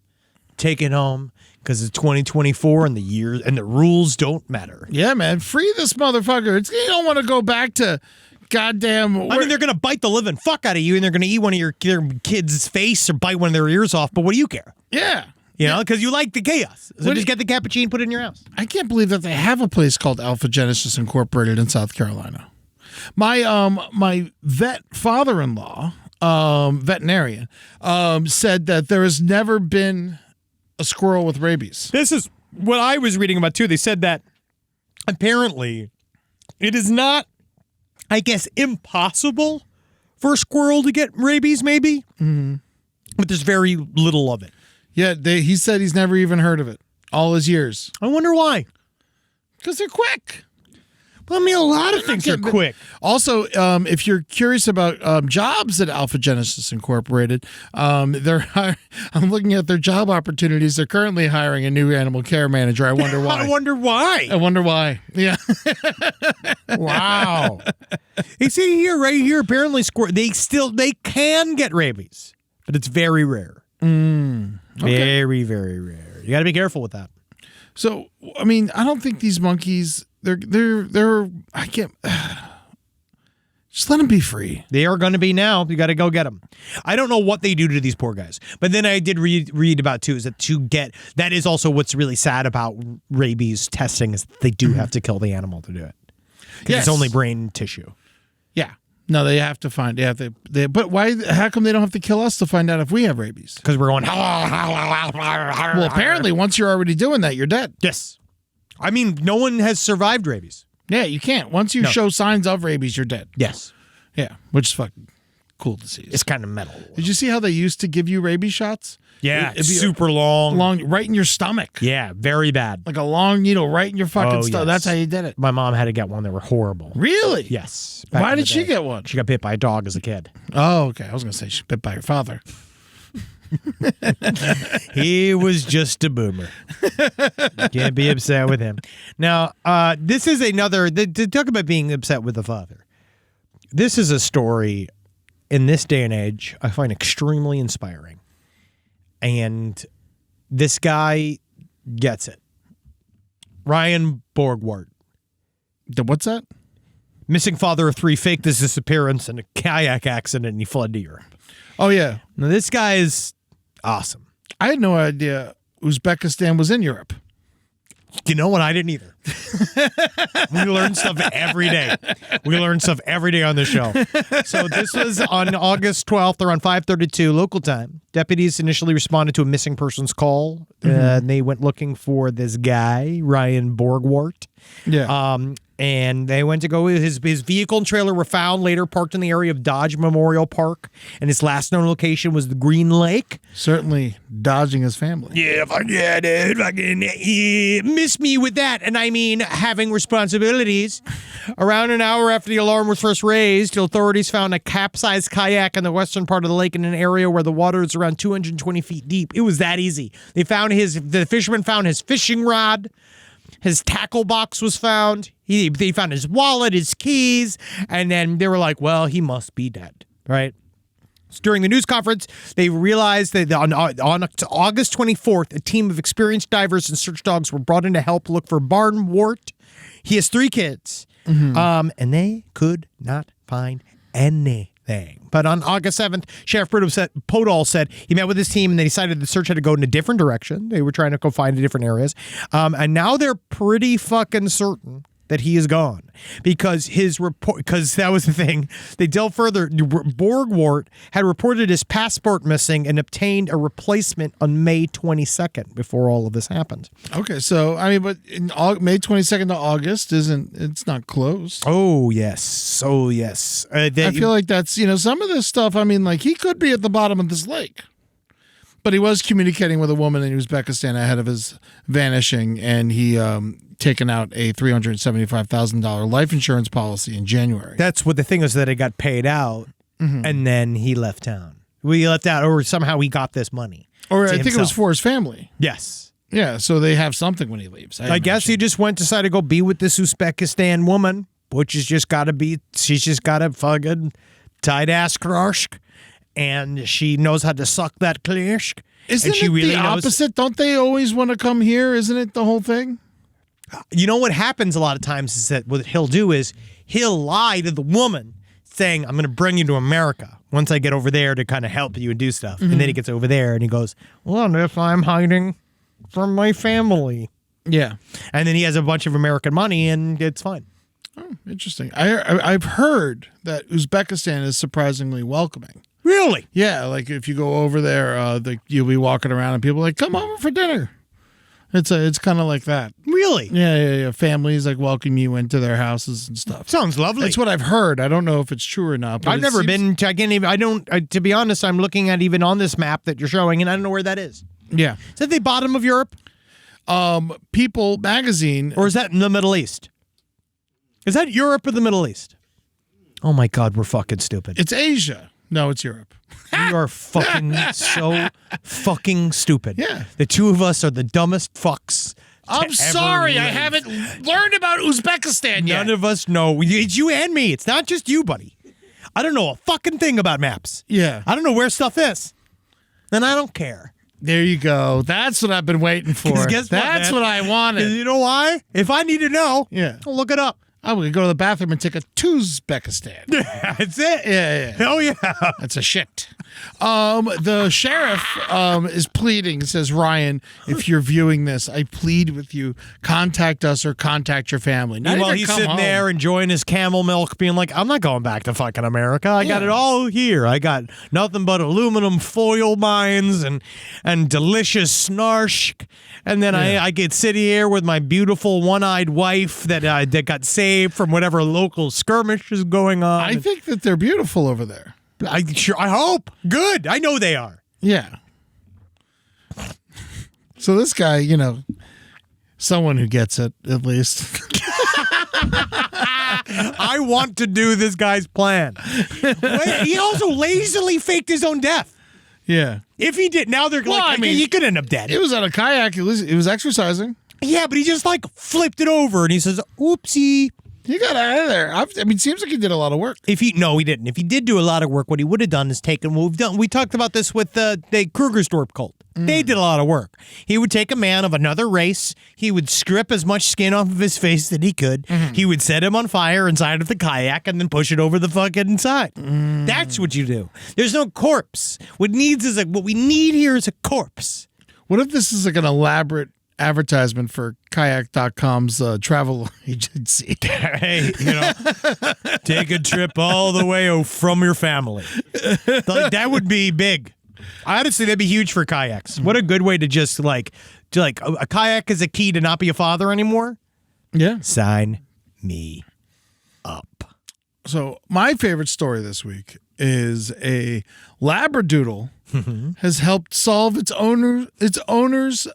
take it home, because it's 2024 and the rules don't matter. Yeah, man, free this motherfucker. You don't want to go back to goddamn. They're gonna bite the living fuck out of you, and they're gonna eat one of your kids' face or bite one of their ears off. But what do you care? Yeah. Because you like the chaos. So just get the cappuccino and put it in your house. I can't believe that they have a place called Alpha Genesis Incorporated in South Carolina. My vet father-in-law, veterinarian, said that there has never been a squirrel with rabies. This is what I was reading about too. They said that apparently it is not, I guess, impossible for a squirrel to get rabies, maybe, but there's very little of it. Yeah, he said he's never even heard of it all his years. I wonder why. Because they're quick. A lot of things are quick. Also, if you're curious about jobs at Alpha Genesis Incorporated, I'm looking at their job opportunities. They're currently hiring a new animal care manager. I wonder why. I wonder why. Yeah. Wow. You see here, right here, apparently they can get rabies, but it's very rare. Okay. Very, very rare. You got to be careful with that. So, I don't think these monkeys. I can't. Just let them be free. They are going to be now. You got to go get them. I don't know what they do to these poor guys. But then I did read about too is that that is also what's really sad about rabies testing is they do have to kill the animal to do it. Yes. It's only brain tissue. Yeah. No, they have to find. But why? How come they don't have to kill us to find out if we have rabies? Because we're going. Well, apparently, once you're already doing that, you're dead. Yes. No one has survived rabies. Yeah, you can't. Once you show signs of rabies, you're dead. Yes. Yeah, which is fucking cool to see. It's kind of metal. Did you see how they used to give you rabies shots? Yeah, it'd be super long, right in your stomach. Yeah, very bad. Like a long needle right in your fucking stomach. Yes. That's how you did it. My mom had to get one that were horrible. Really? Yes. Why did she get one? She got bit by a dog as a kid. Oh, okay. I was going to say she bit by your father. He was just a boomer. Can't be upset with him. Now, this is another, to talk about being upset with the father. This is a story in this day and age I find extremely inspiring. And this guy gets it. Ryan Borgwardt. What's that? Missing father of 3, faked his disappearance in a kayak accident, and he fled to Europe. Oh, yeah. Now, this guy is awesome. I had no idea Uzbekistan was in Europe. You know what? I didn't either. We learn stuff every day. We learn stuff every day on the show. So this was on August 12th around 5:32 local time. Deputies initially responded to a missing persons call. And they went looking for this guy, Ryan Borgwardt. Yeah. And they went to go. His vehicle and trailer were found later parked in the area of Dodge Memorial Park. And his last known location was the Green Lake. Certainly dodging his family. Yeah, fuck yeah, dude. Fucking miss me with that. And I mean, having responsibilities. Around an hour after the alarm was first raised, authorities found a capsized kayak in the western part of the lake in an area where the water is around 220 feet deep. It was that easy. The fisherman found his fishing rod. His tackle box was found. They found his wallet, his keys, and then they were like, well, he must be dead, right? So during the news conference, they realized that on August 24th, a team of experienced divers and search dogs were brought in to help look for Borgwardt. He has 3 kids, and they could not find anything. But on August 7th, Sheriff Podol said he met with his team and they decided the search had to go in a different direction. They were trying to go find different areas. And now they're pretty fucking certain that he is gone because that was the thing. They delved further. Borgwardt had reported his passport missing and obtained a replacement on May 22nd before all of this happened. Okay, so I mean, but in May 22nd to August it's not close. Oh yes, I feel like that's some of this stuff. I mean, like he could be at the bottom of this lake, but he was communicating with a woman in Uzbekistan ahead of his vanishing, and he taken out a $375,000 life insurance policy in January. That's what the thing is, that it got paid out, and then he left town. We left out, or somehow he got this money. Or I think it was for his family. Yes. Yeah, so they have something when he leaves. I guess he just decided to go be with this Uzbekistan woman, which has just got to be, she's just got a fucking tight ass krashk, and she knows how to suck that klishk. Isn't she it really the opposite? Don't they always want to come here? Isn't it the whole thing? You know what happens a lot of times is that what he'll do is he'll lie to the woman saying, I'm going to bring you to America once I get over there to kind of help you and do stuff. And then he gets over there and he goes, well, if I'm hiding from my family. Yeah. And then he has a bunch of American money and it's fine. Oh, interesting. I've heard that Uzbekistan is surprisingly welcoming. Really? Yeah, like if you go over there, you'll be walking around and people are like, come over for dinner. It's kind of like that. Really? Yeah. Families like welcome you into their houses and stuff. Sounds lovely. That's what I've heard. I don't know if it's true or not. But I've never been to, to be honest, I'm looking at even on this map that you're showing and I don't know where that is. Yeah. Is that the bottom of Europe? People magazine. Or is that in the Middle East? Is that Europe or the Middle East? Oh my God, we're fucking stupid. It's Asia. No, it's Europe. We are fucking so fucking stupid. Yeah. The two of us are the dumbest fucks. I'm sorry, I haven't learned about Uzbekistan yet. None of us know. It's you and me. It's not just you, buddy. I don't know a fucking thing about maps. Yeah. I don't know where stuff is. And I don't care. There you go. That's what I've been waiting for. Guess That's what I wanted. You know why? If I need to know, I'll look it up. I'm going to go to the bathroom and take a Uzbekistan. That's it. Yeah. Hell yeah. That's a shit. The sheriff is pleading. It says, Ryan, if you're viewing this, I plead with you, contact us or contact your family. Meanwhile, he's sitting there enjoying his camel milk, being like, I'm not going back to fucking America. I got it all here. I got nothing but aluminum foil mines and delicious snarsh. And then I get sit here with my beautiful one-eyed wife that got saved from whatever local skirmish is going on. I think that they're beautiful over there. I hope. Good. I know they are. Yeah. So this guy, someone who gets it, at least. I want to do this guy's plan. He also lazily faked his own death. Yeah. If he did, now they're he could end up dead. It was on a kayak. He was exercising. Yeah, but he just flipped it over and he says, oopsie. He got out of there. It seems like he did a lot of work. He didn't. If he did do a lot of work, what he would have done is taken what we've done. We talked about this with the Krugersdorp cult. They did a lot of work. He would take a man of another race. He would strip as much skin off of his face that he could. He would set him on fire inside of the kayak and then push it over the fucking side. That's what you do. There's no corpse. What we need here is a corpse. What if this is like an elaborate advertisement for kayak.com's travel agency. Hey, take a trip all the way from your family. Like, that would be big. Honestly, that'd be huge for kayaks. What a good way to just a kayak is a key to not be a father anymore. Yeah. Sign me up. So my favorite story this week is a Labradoodle has helped solve its owner's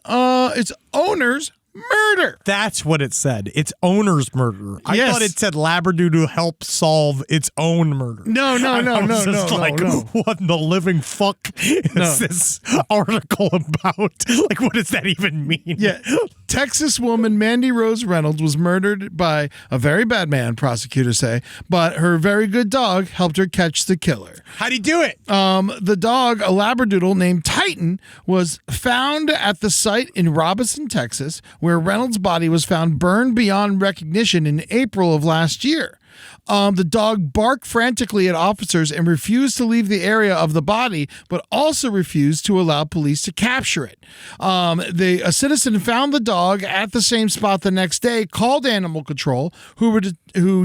murder. That's what it said. Its owner's murder. I Yes. thought it said Labradoodle help solve its own murder. No. What in the living fuck is this article about? Like, what does that even mean? Yeah. Texas woman Mandy Rose Reynolds was murdered by a very bad man, prosecutors say, but her very good dog helped her catch the killer. How'd he do it? The dog, a Labradoodle named Titan, was found at the site in Robinson, Texas, where Reynolds' body was found burned beyond recognition in April of last year. The dog barked frantically at officers and refused to leave the area of the body, but also refused to allow police to capture it. A citizen found the dog at the same spot the next day, called animal control, who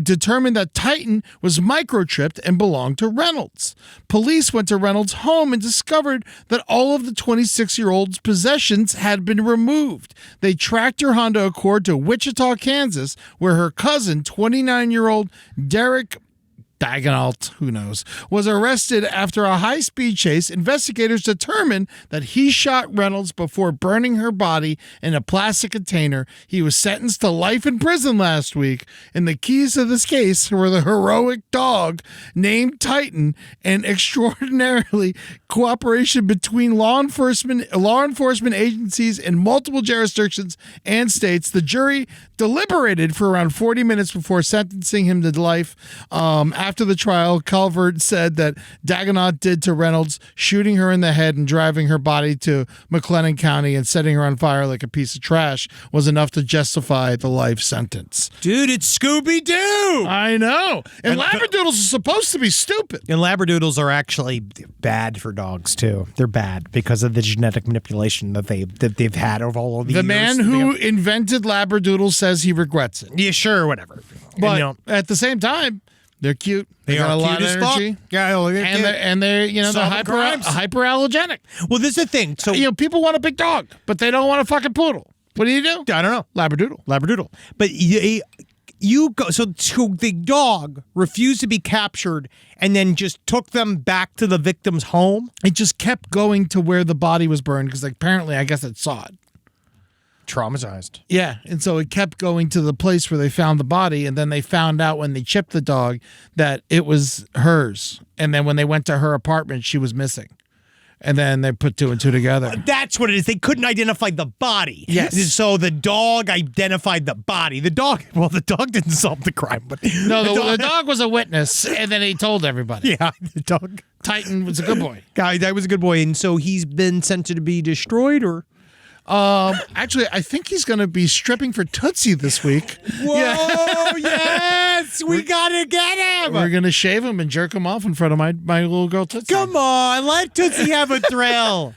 determined that Titan was microchipped and belonged to Reynolds. Police went to Reynolds' home and discovered that all of the 26-year-old's possessions had been removed. They tracked her Honda Accord to Wichita, Kansas, where her cousin, 29-year-old Derek Dagenalt, who knows, was arrested after a high-speed chase. Investigators determined that he shot Reynolds before burning her body in a plastic container. He was sentenced to life in prison last week, and the keys to this case were the heroic dog named Titan and extraordinarily cooperation between law enforcement agencies in multiple jurisdictions and states. The jury deliberated for around 40 minutes before sentencing him to life. After the trial, Calvert said that Dagenot did to Reynolds, shooting her in the head and driving her body to McLennan County and setting her on fire like a piece of trash, was enough to justify the life sentence. Dude, it's Scooby-Doo! I know. And Labradoodles are supposed to be stupid. And Labradoodles are actually bad for dogs, too. They're bad because of the genetic manipulation that they've had over all of the years. The man who invented Labradoodle says he regrets it. Yeah, sure, whatever. But at the same time, they're cute. They got a lot of energy. Yeah, and they're they're hyperallergenic. Well, this is the thing. So people want a big dog, but they don't want a fucking poodle. What do? I don't know. Labradoodle. But you go. So the dog refused to be captured, and then just took them back to the victim's home. It just kept going to where the body was burned because apparently, I guess it saw it. Traumatized. Yeah, and so it kept going to the place where they found the body, and then they found out when they chipped the dog that it was hers. And then when they went to her apartment, she was missing. And then they put two and two together. That's what it is. They couldn't identify the body. Yes. So the dog identified the body. The dog didn't solve the crime. But the dog was a witness, and then he told everybody. Yeah, the dog. Titan was a good boy. That was a good boy. And so he's been sent to be destroyed, or? Actually, I think he's going to be stripping for Tootsie this week. Whoa, yes! We got to get him! We're going to shave him and jerk him off in front of my little girl Tootsie. Come on, let Tootsie have a thrill.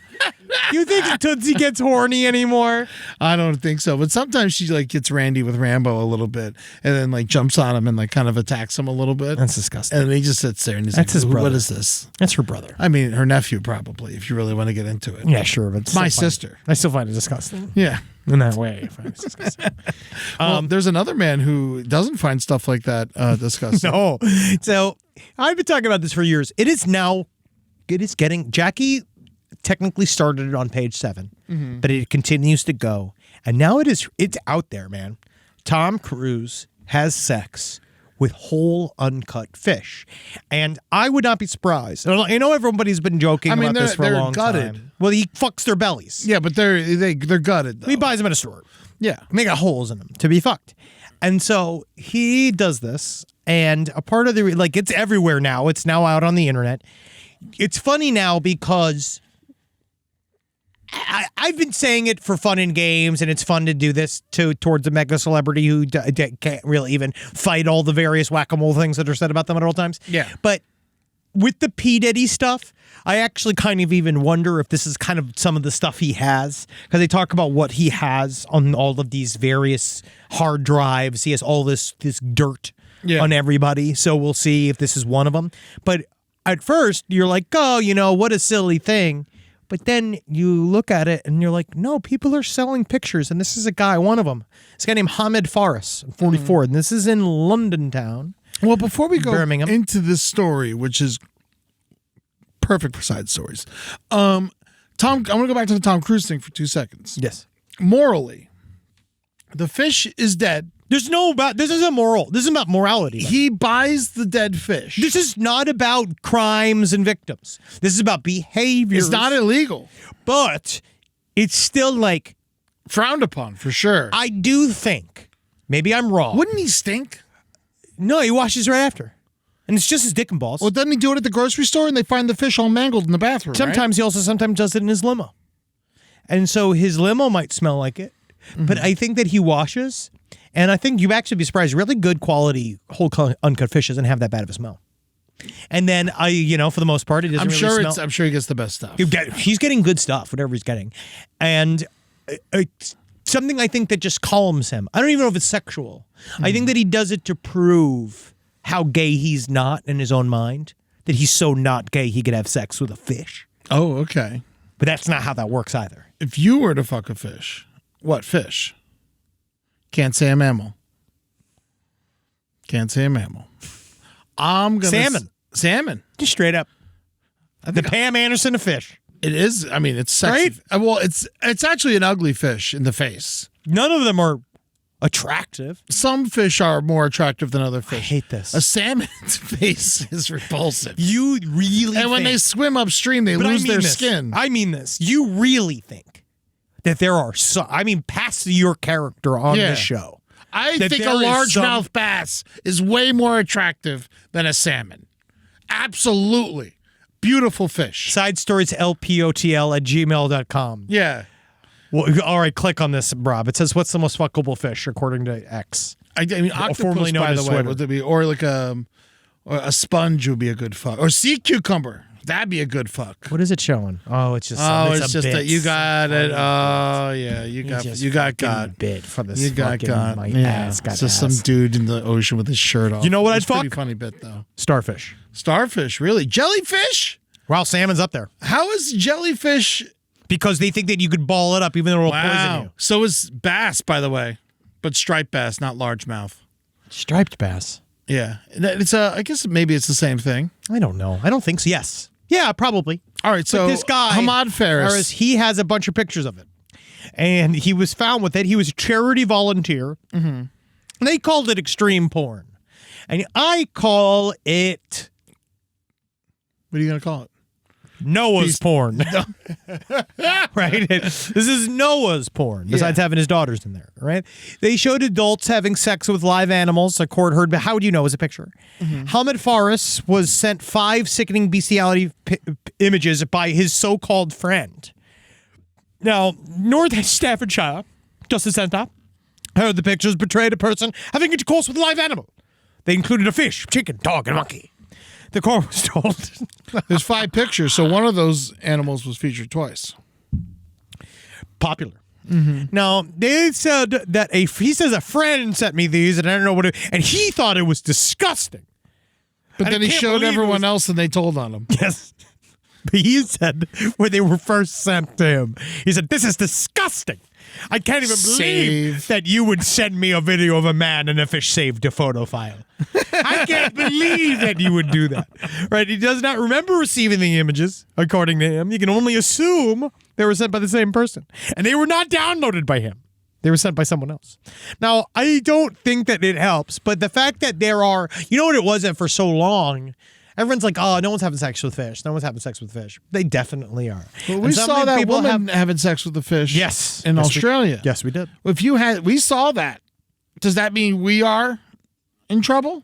You think Tootsie gets horny anymore? I don't think so, but sometimes she gets randy with Rambo a little bit, and then jumps on him and kind of attacks him a little bit. That's disgusting. And he just sits there and he's That's his brother. What is this? That's her brother. I mean, her nephew probably, if you really want to get into it. Yeah, sure, but my sister. I still find it disgusting. Yeah. In that way, I find it disgusting. There's another man who doesn't find stuff like that disgusting. No. So I've been talking about this for years. It is getting Jackie technically started it on page 7, but it continues to go. And now it's out there, man. Tom Cruise has sex with whole uncut fish. And I would not be surprised. I know everybody's been joking about this for a long time. Well, he fucks their bellies. Yeah, but they're gutted, though. He buys them at a store. Yeah. And they got holes in them to be fucked. And so he does this, and a part of it's everywhere now. It's now out on the internet. It's funny now because I've been saying it for fun and games, and it's fun to do this towards a mega celebrity who can't really even fight all the various whack-a-mole things that are said about them at all times. Yeah. But with the P. Diddy stuff, I actually kind of even wonder if this is kind of some of the stuff he has, because they talk about what he has on all of these various hard drives. He has all this dirt on everybody, so we'll see if this is one of them. But at first, you're like, oh, what a silly thing. But then you look at it and you're like, no, people are selling pictures, and this is a guy, one of them. This guy named Faris, 44, and this is in London town. Well, before we go Birmingham. into this story, which is perfect for side stories, Tom, I'm going to go back to the Tom Cruise thing for 2 seconds. Yes. Morally, the fish is dead. This isn't moral. This is about morality. He buys the dead fish. This is not about crimes and victims. This is about behavior. It's not illegal, but it's still like frowned upon for sure. I do think, maybe I'm wrong. Wouldn't he stink? No, he washes right after. And it's just his dick and balls. Well, doesn't he do it at the grocery store and they find the fish all mangled in the bathroom? Sometimes he also does it in his limo. And so his limo might smell like it. Mm-hmm. But I think that he washes, and I think you'd actually be surprised, really good quality whole uncut fish doesn't have that bad of a smell. And then for the most part, it doesn't really smell. I'm sure he gets the best stuff. He's getting good stuff, whatever he's getting. And something I think that just calms him. I don't even know if it's sexual. I think that he does it to prove how gay he's not in his own mind, that he's so not gay he could have sex with a fish. Oh, okay. But that's not how that works either. If you were to fuck a fish, what fish? Can't say a mammal. Can't say a mammal. I'm gonna salmon. Salmon. Just straight up. The Pam Anderson of fish. It is. I mean, it's sexy. Right? Well, it's actually an ugly fish in the face. None of them are attractive. Some fish are more attractive than other fish. I hate this. A salmon's face is repulsive. You really And when they swim upstream, they lose their skin. I mean this. You really think that there are past your character on this show. I think a largemouth bass is way more attractive than a salmon. Absolutely. Beautiful fish. Side stories lpotl@gmail.com. Yeah. Well, all right, click on this, Rob. It says, what's the most fuckable fish according to X? I mean, octopus, formerly known by as the way, Twitter. would it be, or like a sponge would be a good fuck. Or sea cucumber. That'd be a good fuck. What is it showing? Oh, it's just it's just that you got it. Oh yeah, you got bit for this. You got my yeah. ass got It's just ass. some dude in the ocean with his shirt off. You know what It's I'd fuck? Pretty funny bit though. Starfish. Starfish, really? Jellyfish? Wow, salmon's up there How is jellyfish? because they think that you could ball it up even though it'll poison you. So is bass, by the way, but striped bass, not largemouth. Striped bass. Yeah, it's I guess maybe it's the same thing. I don't know. I don't think so. Yes. Yeah, probably. All right, so But this guy, Hamad Faris, he has a bunch of pictures of it. And he was found with it. He was a charity volunteer. Mm-hmm. And they called it extreme porn. And I call it... What are you going to call it? Noah's porn. Right? This is Noah's porn, besides having his daughters in there, right? They showed adults having sex with live animals, a court heard, but how would you know it was a picture? Mm-hmm. Hamad Faris was sent 5 sickening bestiality images by his so-called friend. Now, North Staffordshire Justice Centre heard the pictures portrayed a person having intercourse with a live animal. They included a fish, chicken, dog, and monkey. The court was told. There's 5 pictures, so one of those animals was featured twice. Popular. Mm-hmm. Now, they said that he says a friend sent me these, and I don't know what and he thought it was disgusting. But then he showed everyone else, and they told on him. Yes. But he said, when they were first sent to him, he said, this is disgusting. I can't even believe that you would send me a video of a man and a fish saved to photo file. I can't believe that you would do that. Right? He does not remember receiving the images, according to him. You can only assume they were sent by the same person. And they were not downloaded by him. They were sent by someone else. Now, I don't think that it helps, but the fact that there are, you know what it was that for so long, everyone's like, oh, no one's having sex with fish. No one's having sex with fish. They definitely are. Well, we saw that woman having sex with the fish. Yes. In Australia. Yes, we did. We saw that. Does that mean we are in trouble?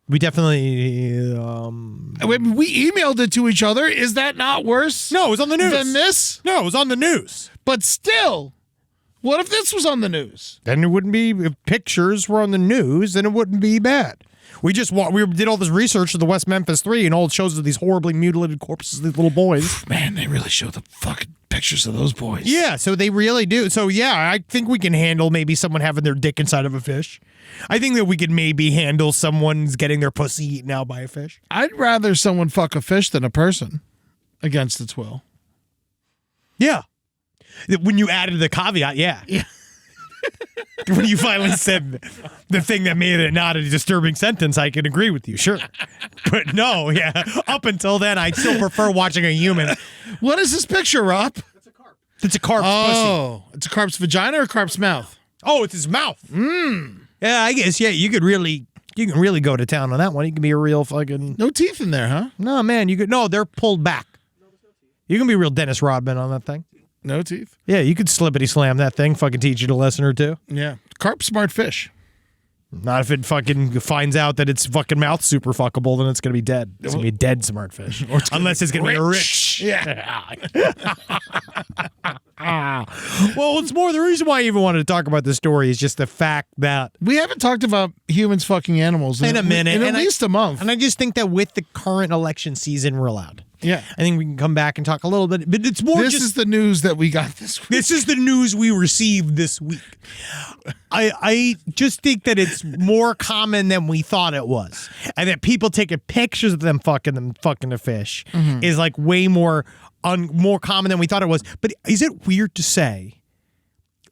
We definitely... we emailed it to each other. Is that not worse? No, it was on the news. Than this? No, it was on the news. But still, what if this was on the news? Then it wouldn't be... If pictures were on the news, then it wouldn't be bad. We did all this research of the West Memphis 3, and all it shows are these horribly mutilated corpses of these little boys. Man, they really show the fucking pictures of those boys. Yeah, so they really do. So yeah, I think we can handle maybe someone having their dick inside of a fish. I think that we could maybe handle someone's getting their pussy eaten out by a fish. I'd rather someone fuck a fish than a person against its will. Yeah. When you added the caveat, yeah. When you finally said the thing that made it not a disturbing sentence, I can agree with you, sure. But no, yeah. Up until then, I still prefer watching a human. What is this picture, Rob? It's a carp's pussy. It's a carp's vagina or a carp's mouth? Oh, it's his mouth. Yeah, I guess, yeah, you can really go to town on that one. You can be a real fucking... No teeth in there, huh? No, man, they're pulled back. You can be a real Dennis Rodman on that thing. No teeth? Yeah, you could slippity slam that thing, fucking teach it a lesson or two. Yeah. Carp smart fish. Not if it fucking finds out that its fucking mouth's super fuckable, then it's going to be dead. It's going to be a dead smart fish. Unless it's going to be rich. Yeah. Well, it's more the reason why I even wanted to talk about this story is just the fact that We haven't talked about humans fucking animals in a minute. in at least a month. And I just think that with the current election season, we're allowed. Yeah. I think we can come back and talk a little bit, but it's more This is the news that we got this week. This is the news we received this week. I just think that it's more common than we thought it was, and that people taking pictures of them fucking a fish is like way more common than we thought it was. But is it weird to say?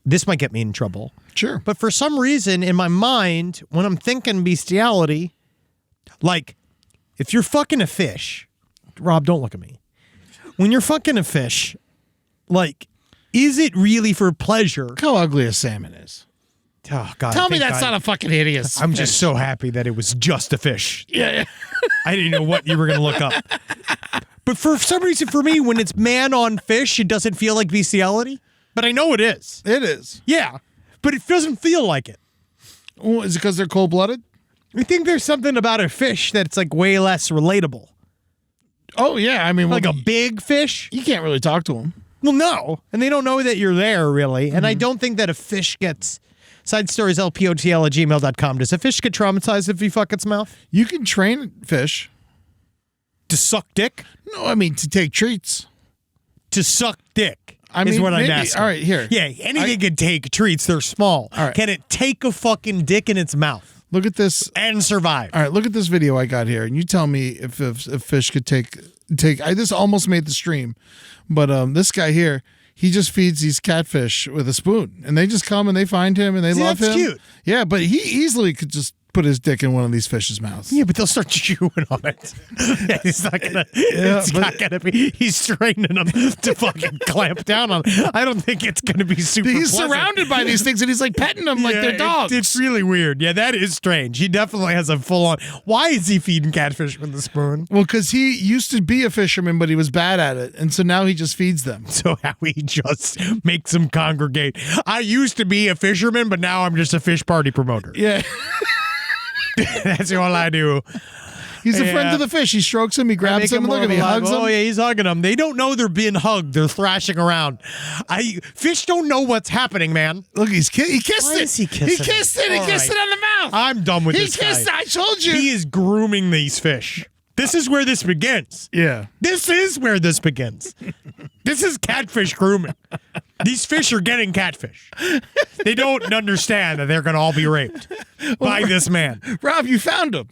This might get me in trouble. Sure. But for some reason, in my mind, when I'm thinking bestiality, like if you're fucking a fish, Rob, don't look at me. When you're fucking a fish, like, is it really for pleasure? Look how ugly a salmon is. Oh, God. Tell me that's not a fucking hideous I'm fish. just so happy that it was just a fish. Yeah. I didn't know what you were going to look up. But for some reason, for me, when it's man on fish, it doesn't feel like bestiality. But I know it is. It is. Yeah. But it doesn't feel like it. Oh, is it because they're cold-blooded? I think there's something about a fish that's like way less relatable. Oh, yeah. I mean, Like a big fish? you can't really talk to them. Well, no. And they don't know that you're there, really. And I don't think that a fish gets... SideStoriesLPOTL@gmail.com. Does a fish get traumatized if you fuck its mouth? You can train fish. To suck dick? No, I mean to take treats. To suck dick I is mean, what I'm maybe. asking. All right, here. Yeah, anything can take treats. They're small. All right. Can it take a fucking dick in its mouth Look at this. and survive? All right, look at this video I got here, and you tell me if fish could take. This almost made the stream, but this guy here, he just feeds these catfish with a spoon, and they just come and they find him and they See, love that's him. cute. Yeah, but he easily could just put his dick in one of these fish's mouths. Yeah, but they'll start chewing on it. He's not gonna. It's not gonna be. He's training them to fucking clamp down on it. I don't think it's gonna be super. He's pleasant. surrounded by these things, and he's like petting them like they're dogs. It's really weird. Yeah, that is strange. He definitely has a full on. Why is he feeding catfish with a spoon? Well, because he used to be a fisherman, but he was bad at it, and so now he just feeds them. So how he just makes them congregate. I used to be a fisherman, but now I'm just a fish party promoter. Yeah. That's all I do. He's a friend of the fish. He strokes him, he grabs him, and look at him, he hugs Oh him. yeah, he's hugging them. They don't know they're being hugged. They're thrashing around. Fish don't know what's happening, man. Look, he kissed Why it. is he kissing He it? kissed it. He All kissed right. it on the mouth. I'm done with He this kissed guy. it. I told you. He is grooming these fish. This is where this begins. Yeah. This is where this begins. This is catfish grooming. These fish are getting catfish. They don't understand that they're going to all be raped by this man. Rob, you found him.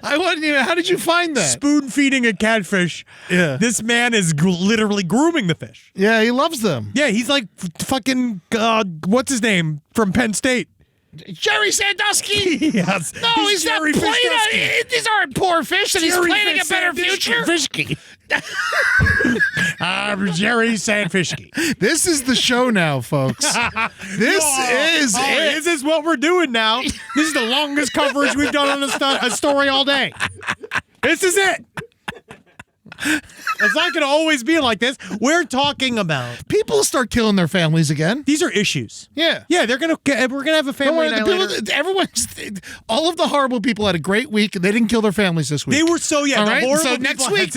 I wasn't even. How did you find that? Spoon feeding a catfish. Yeah. This man is literally grooming the fish. Yeah, he loves them. Yeah, he's like fucking, what's his name from Penn State? Jerry Sandusky. Yes. No, he's not Jerry playing. Fishdusky. These aren't poor fish, and he's Jerry planning a better future. Fishky. I'm Jerry Sandfishky. This is the show now, folks. This is it. This is what we're doing now. This is the longest coverage we've done on a story all day. This is it. It's not going to always be like this. We're talking about People start killing their families again. these are issues. Yeah. Yeah, we're gonna have a Don't family worry, night the people, later. everyone's, all of the horrible people had a great week and they didn't kill their families this week. They were so All the right. horrible So next people- week,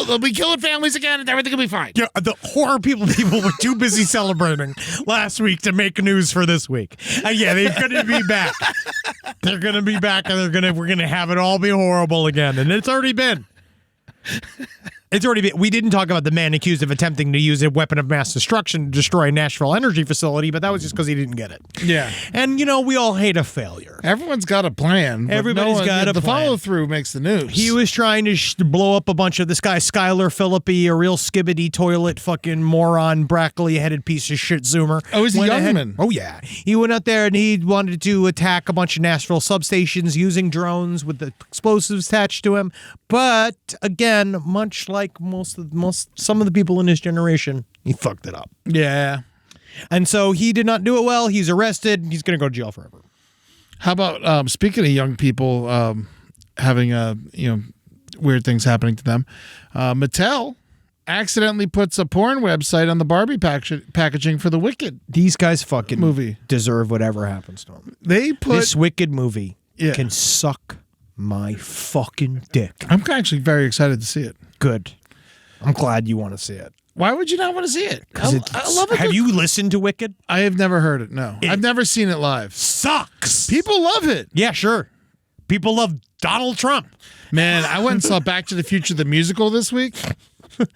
they'll be killing families again and everything will be fine. Yeah, the horror people were too busy celebrating last week to make news for this week. And yeah, they're going to be back. They're going to be back, and we're going to have it all be horrible again. And it's already been. We didn't talk about the man accused of attempting to use a weapon of mass destruction to destroy a Nashville energy facility, but that was just because he didn't get it. Yeah. And, we all hate a failure. Everyone's got a plan. But Everybody's got a the plan. follow-through makes the news. He was trying to blow up a bunch of this guy, Skyler Philippi, a real skibbity toilet fucking moron, broccoli-headed piece of shit zoomer. Oh, he's a Went young ahead- man. Oh, yeah. He went out there and he wanted to attack a bunch of Nashville substations using drones with the explosives attached to him. But, again, much like some of the people in his generation, he fucked it up. Yeah. And so he did not do it well. He's arrested. He's going to go to jail forever. How about speaking of young people having weird things happening to them? Mattel accidentally puts a porn website on the Barbie packaging for the Wicked These guys fucking movie. deserve whatever happens to them. They put. This Wicked movie Yeah. can suck my fucking dick. I'm actually very excited to see it. Good. I'm glad you want to see it. Why would you not want to see it? I love it. Have you listened to Wicked? I have never heard it. No, I've never seen it live. Sucks. People love it. Yeah, sure. People love Donald Trump. Man, I went and saw Back to the Future the musical this week.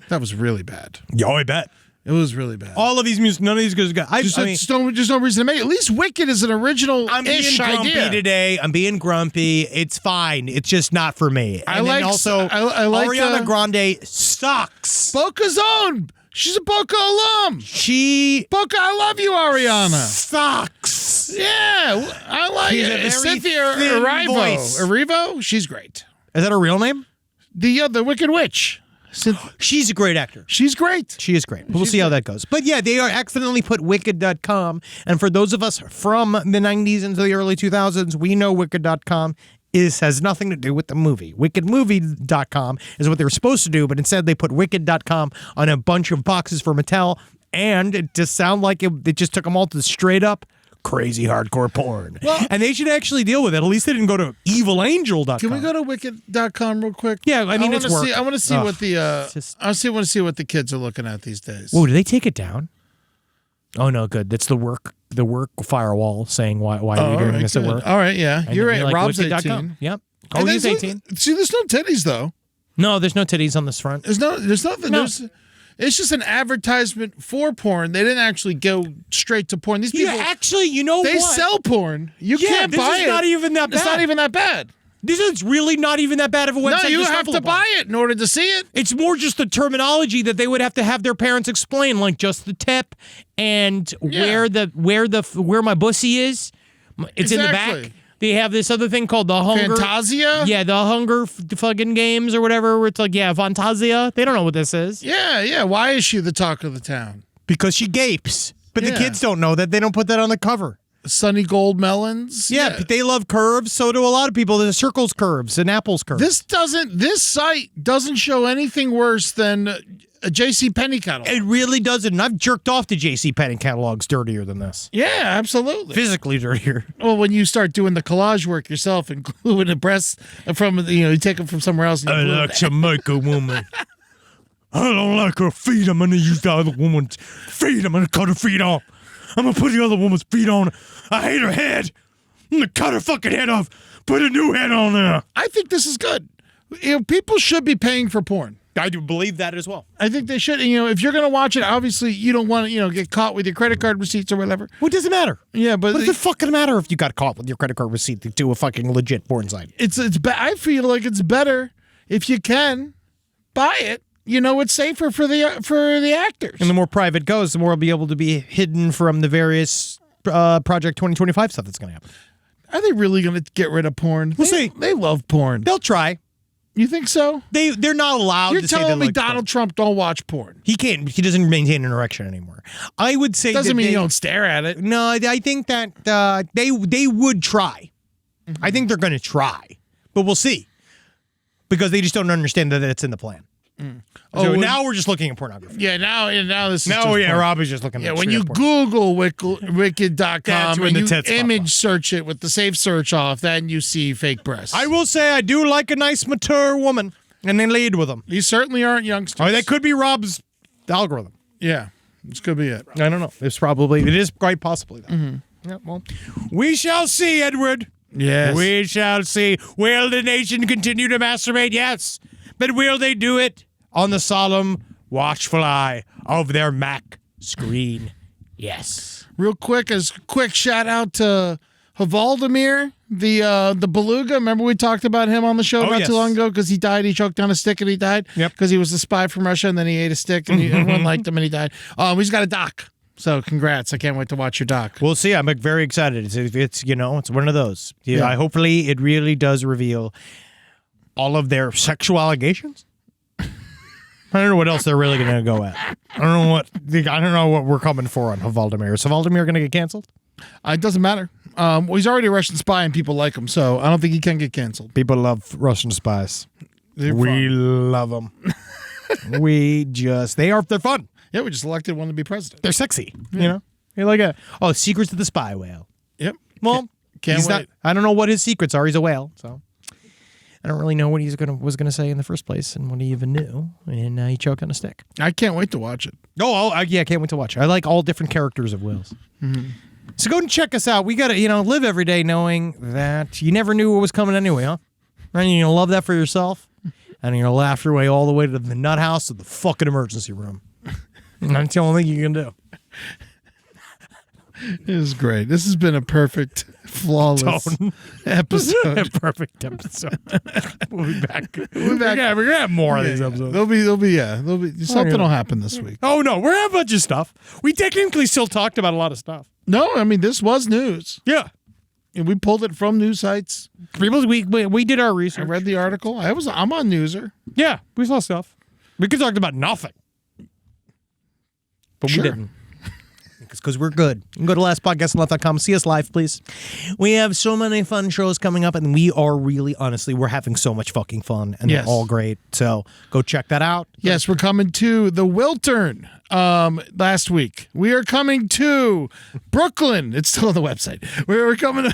That was really bad. Yeah, I bet. It was really bad. All of these music, none of these guys got. Just no reason to make it. At least Wicked is an original I'm being grumpy idea. today. I'm being grumpy. It's fine. It's just not for me. I And then like- also I like, Ariana Grande sucks. Boca's own. She's a Boca alum. She Boca, I love you, Ariana. sucks. Yeah, I like She's a it. very Cynthia thin Erivo. voice. Erivo, she's great. Is that her real name? The Wicked Witch. She's a great actor. She's great. She is great. We'll see how that goes. But yeah, they are accidentally put Wicked.com. And for those of us from the 90s into the early 2000s, we know Wicked.com has nothing to do with the movie. Wickedmovie.com is what they were supposed to do, but instead they put Wicked.com on a bunch of boxes for Mattel, and it just sounded like it just took them all to straight up crazy hardcore porn. Well- and they should actually deal with it. At least they didn't go to evilangel.com. Can we go to Wicked.com real quick? Yeah, I mean, it's wanna work. see. I want to see Ugh, what the. just- I want to see what the kids are looking at these days. Whoa, did they take it down? Oh no, good. That's the work firewall saying why are you doing right, this at good. work? All right, yeah, And you're then right. like Rob's Wicked.com. 18. Yep. Oh, And he's there's 18. See, there's no titties though. No, there's no titties on this front. There's nothing. No. It's just an advertisement for porn. They didn't actually go straight to porn. These people, Yeah, actually, you know they what? sell porn. You Yeah, can't this buy is it. not even that It's not bad. even that bad. This is really not even that bad of a website. No, you have stumble to upon. buy it in order to see it. It's more just the terminology that they would have to have their parents explain, like just the tip and where my bussy is. It's in the Exactly. back. They have this other thing called the hunger. Fantasia? Yeah, the hunger fucking games or whatever. Where it's like, yeah, Fantasia. They don't know what this is Yeah. Why is she the talk of the town? because she gapes. But the Yeah. kids don't know that. They don't put that on the cover. Sunny gold melons. Yeah, but they love curves. So do a lot of people. There's circles curves and apples curves. This site doesn't show anything worse than a J.C. Penney catalog. It really doesn't. And I've jerked off to J.C. Penney catalogs dirtier than this. Yeah, absolutely. Physically dirtier. Well, when you start doing the collage work yourself and gluing the breasts from, you take them from somewhere else. And you glue it. to make a woman. I don't like her feet. I'm going to use the other woman's feet. I'm going to cut her feet off. I'm going to put the other woman's feet on. I hate her head. I'm going to cut her fucking head off. Put a new head on there. I think this is good. People should be paying for porn. I do believe that as well. I think they should. If you're going to watch it, obviously you don't want to, get caught with your credit card receipts or whatever. What does it matter? Yeah, but What does it fucking matter if you got caught with your credit card receipt to a fucking legit porn site? I feel like it's better if you can buy it. It's safer for the actors. And the more private it goes, the more it'll be able to be hidden from the various Project 2025 stuff that's going to happen. Are they really going to get rid of porn? We'll see. They love porn. They'll try. You think so? They're not allowed You're to say they telling me like Donald Trump don't watch porn? He can't. He doesn't maintain an erection anymore. I would say Doesn't that mean they, you don't stare at it. No, I think that they would try. Mm-hmm. I think they're going to try, but we'll see because they just don't understand that it's in the plan. So now we're just looking at pornography. Yeah, now this is Now, just yeah, porn. Robbie's just looking at when straight you up porn. Google wicked.com That's when and the you tits pop image search it with the safe search off, then you see fake breasts. I will say I do like a nice mature woman, and they lead with them. These certainly aren't youngsters. Or that could be Rob's algorithm. Yeah, this could be it. I don't know. It is quite possibly that. Yeah, well, we shall see, Edward. Yes. We shall see. Will the nation continue to masturbate? Yes. But will they do it on the solemn, watchful eye of their Mac screen? Yes. Real quick, shout out to Havaldemir, the beluga. Remember we talked about him on the show not too long ago because he died. He choked on a stick and he died. Yep. Because he was a spy from Russia and then he ate a stick and everyone liked him and he died. He's got a doc. So congrats. I can't wait to watch your doc. We'll see. I'm very excited. It's one of those. Yeah. Hopefully it really does reveal all of their sexual allegations. I don't know what else they're really going to go at. I don't know what we're coming for on Havaldemir. Is Havaldemir going to get canceled? It doesn't matter. He's already a Russian spy and people like him, so I don't think he can get canceled. People love Russian spies. They're we fun. love them. They're fun. Yeah, we just elected one to be president. They're sexy. You know? You're like Secrets of the Spy Whale. Yep. Well, Can't wait. I don't know what his secrets are. He's a whale, so I don't really know what was gonna say in the first place and what he even knew. And he choked on a stick. I can't wait to watch it. I can't wait to watch it. I like all different characters of whales. Mm-hmm. So go and check us out. We gotta, live every day knowing that you never knew what was coming anyway, huh? And you're gonna love that for yourself, and you're gonna laugh your way all the way to the nut house to the fucking emergency room. And that's the only thing you can do. It is great. This has been a perfect, flawless episode. Perfect episode. We'll be back. We're gonna have more of these episodes. There'll be something will happen this week. Oh no, we're having a bunch of stuff. We technically still talked about a lot of stuff. No, I mean this was news. Yeah. And we pulled it from news sites. We did our I research. read the article. I'm on Newser. Yeah, we saw stuff. We could talk about nothing. But Sure. we didn't. Because we're good. You can go to lastpodcastandleft.com. See us live, please. We have so many fun shows coming up, and we are really, honestly, we're having so much fucking fun, and Yes. they're all great. So go check that out. Yes, we're coming to the Wiltern last week. We are coming to Brooklyn. It's still on the website. We're coming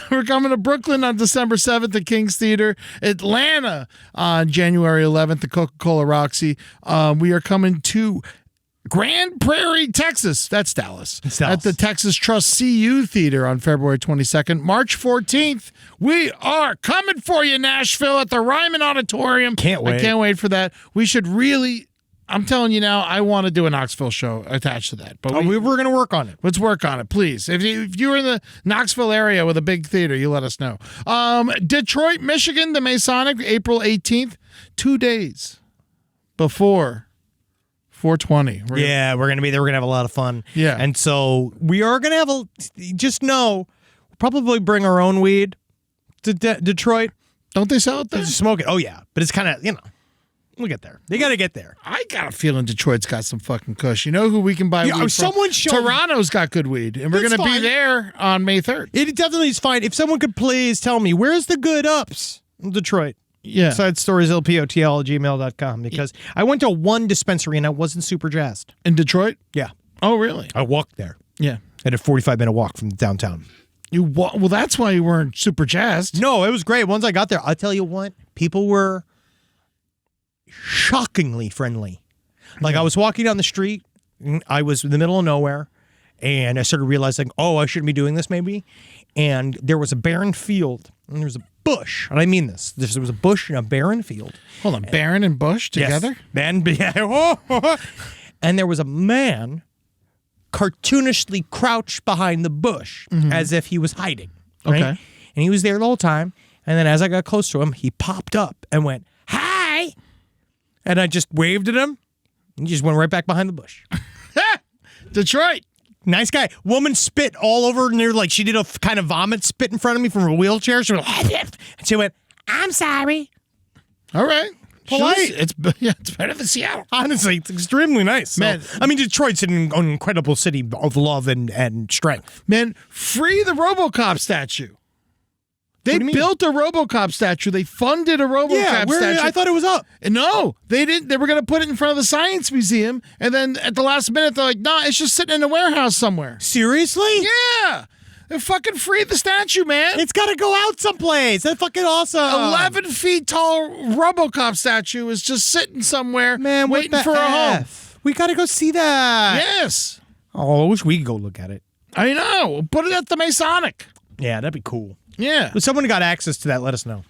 to Brooklyn on December 7th at King's Theater. Atlanta on January 11th at Coca-Cola Roxy. We are coming to Grand Prairie, Texas. That's Dallas. It's Dallas. At the Texas Trust CU Theater on February 22nd. March 14th, we are coming for you, Nashville, at the Ryman Auditorium. Can't wait. I can't wait for that. We should really, I'm telling you now, I want to do a Knoxville show attached to that. But We're going to work on it. let's work on it, please. If you're in the Knoxville area with a big theater, you let us know. Detroit, Michigan, the Masonic, April 18th, 2 days before 420. We're going to be there. We're going to have a lot of fun. Yeah. And so we are going to have just know, we'll probably bring our own weed to Detroit. Don't they sell it there? Just smoke it. Oh, yeah. But it's kind of, we'll get there. They got to get there. I got a feeling Detroit's got some fucking kush. You know who we can buy weed from? someone showed- Toronto's got good weed, and we're That's going to be fine. there on May 3rd. It definitely is fine. If someone could please tell me, where's the good ups in Detroit? Yeah. Side stories, lpotl@gmail.com, because I went to one dispensary and I wasn't super jazzed. In Detroit? Yeah. Oh, really? I walked there. Yeah. At a 45-minute walk from downtown. Well, that's why you weren't super jazzed. No, it was great. Once I got there, I'll tell you what, people were shockingly friendly. Like I was walking down the street, I was in the middle of nowhere, and I started realizing, I shouldn't be doing this maybe. And there was a barren field, and there was a bush. And I mean this. There was a bush in a barren field. Hold on, Barron and Bush together? Yes. And there was a man cartoonishly crouched behind the bush as if he was hiding. Right? Okay. And he was there the whole time. And then as I got close to him, he popped up and went, "Hi!" And I just waved at him. And he just went right back behind the bush. Detroit. Nice guy. Woman spit all over near, like she did a kind of vomit spit in front of me from a wheelchair. She went, and she went, "I'm sorry." All right. Polite. It's better than Seattle. Honestly, it's extremely nice. So, Man. I mean, Detroit's an incredible city of love and strength. Man, free the RoboCop statue. They What do you mean? built a RoboCop statue. They funded a RoboCop statue. I thought it was up. No, they didn't. They were going to put it in front of the Science Museum, and then at the last minute, they're like, "Nah, it's just sitting in a warehouse somewhere." Seriously? Yeah, they fucking freed the statue, man. It's got to go out someplace. That's fucking awesome. 11 feet tall RoboCop statue is just sitting somewhere, Man, what waiting the for a home. F? We got to go see that. Yes, Oh, I wish we could go look at it. I know. Put it at the Masonic. Yeah, that'd be cool. Yeah. If someone got access to that, let us know.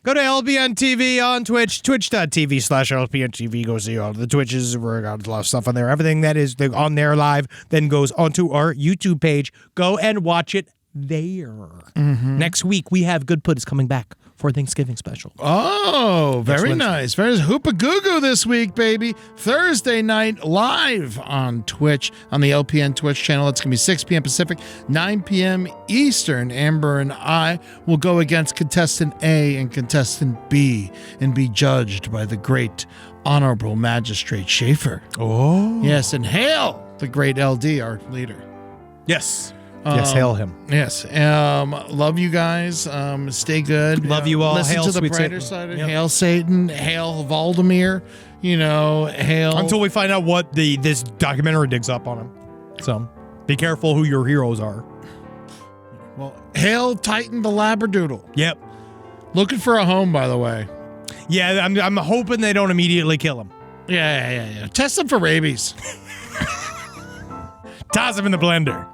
Go to LPN TV on Twitch, twitch.tv/LPN TV. Go see all the Twitches. We've got a lot of stuff on there. Everything that is on there live then goes onto our YouTube page. Go and watch it there. Next week, we have Good Pudd's coming back for Thanksgiving special. Oh, very Excellent. nice. Very nice. Hoopagoo this week, baby. Thursday night live on Twitch, on the LPN Twitch channel. It's going to be 6 p.m. Pacific, 9 p.m. Eastern. Amber and I will go against contestant A and contestant B and be judged by the great Honorable Magistrate Schaefer. Oh. Yes, and hail the great LD, our leader. Yes. Yes, hail him. Yes. Love you guys. Stay good. Love you all. Listen Hail to the sweet brighter Satan. side. Yep. Hail Satan. Hail Valdemir. You know, hail. Until we find out what this documentary digs up on him. So be careful who your heroes are. Well, hail Titan the Labradoodle. Yep. Looking for a home, by the way. Yeah, I'm hoping they don't immediately kill him. Yeah. Test them for rabies. Toss him in the blender.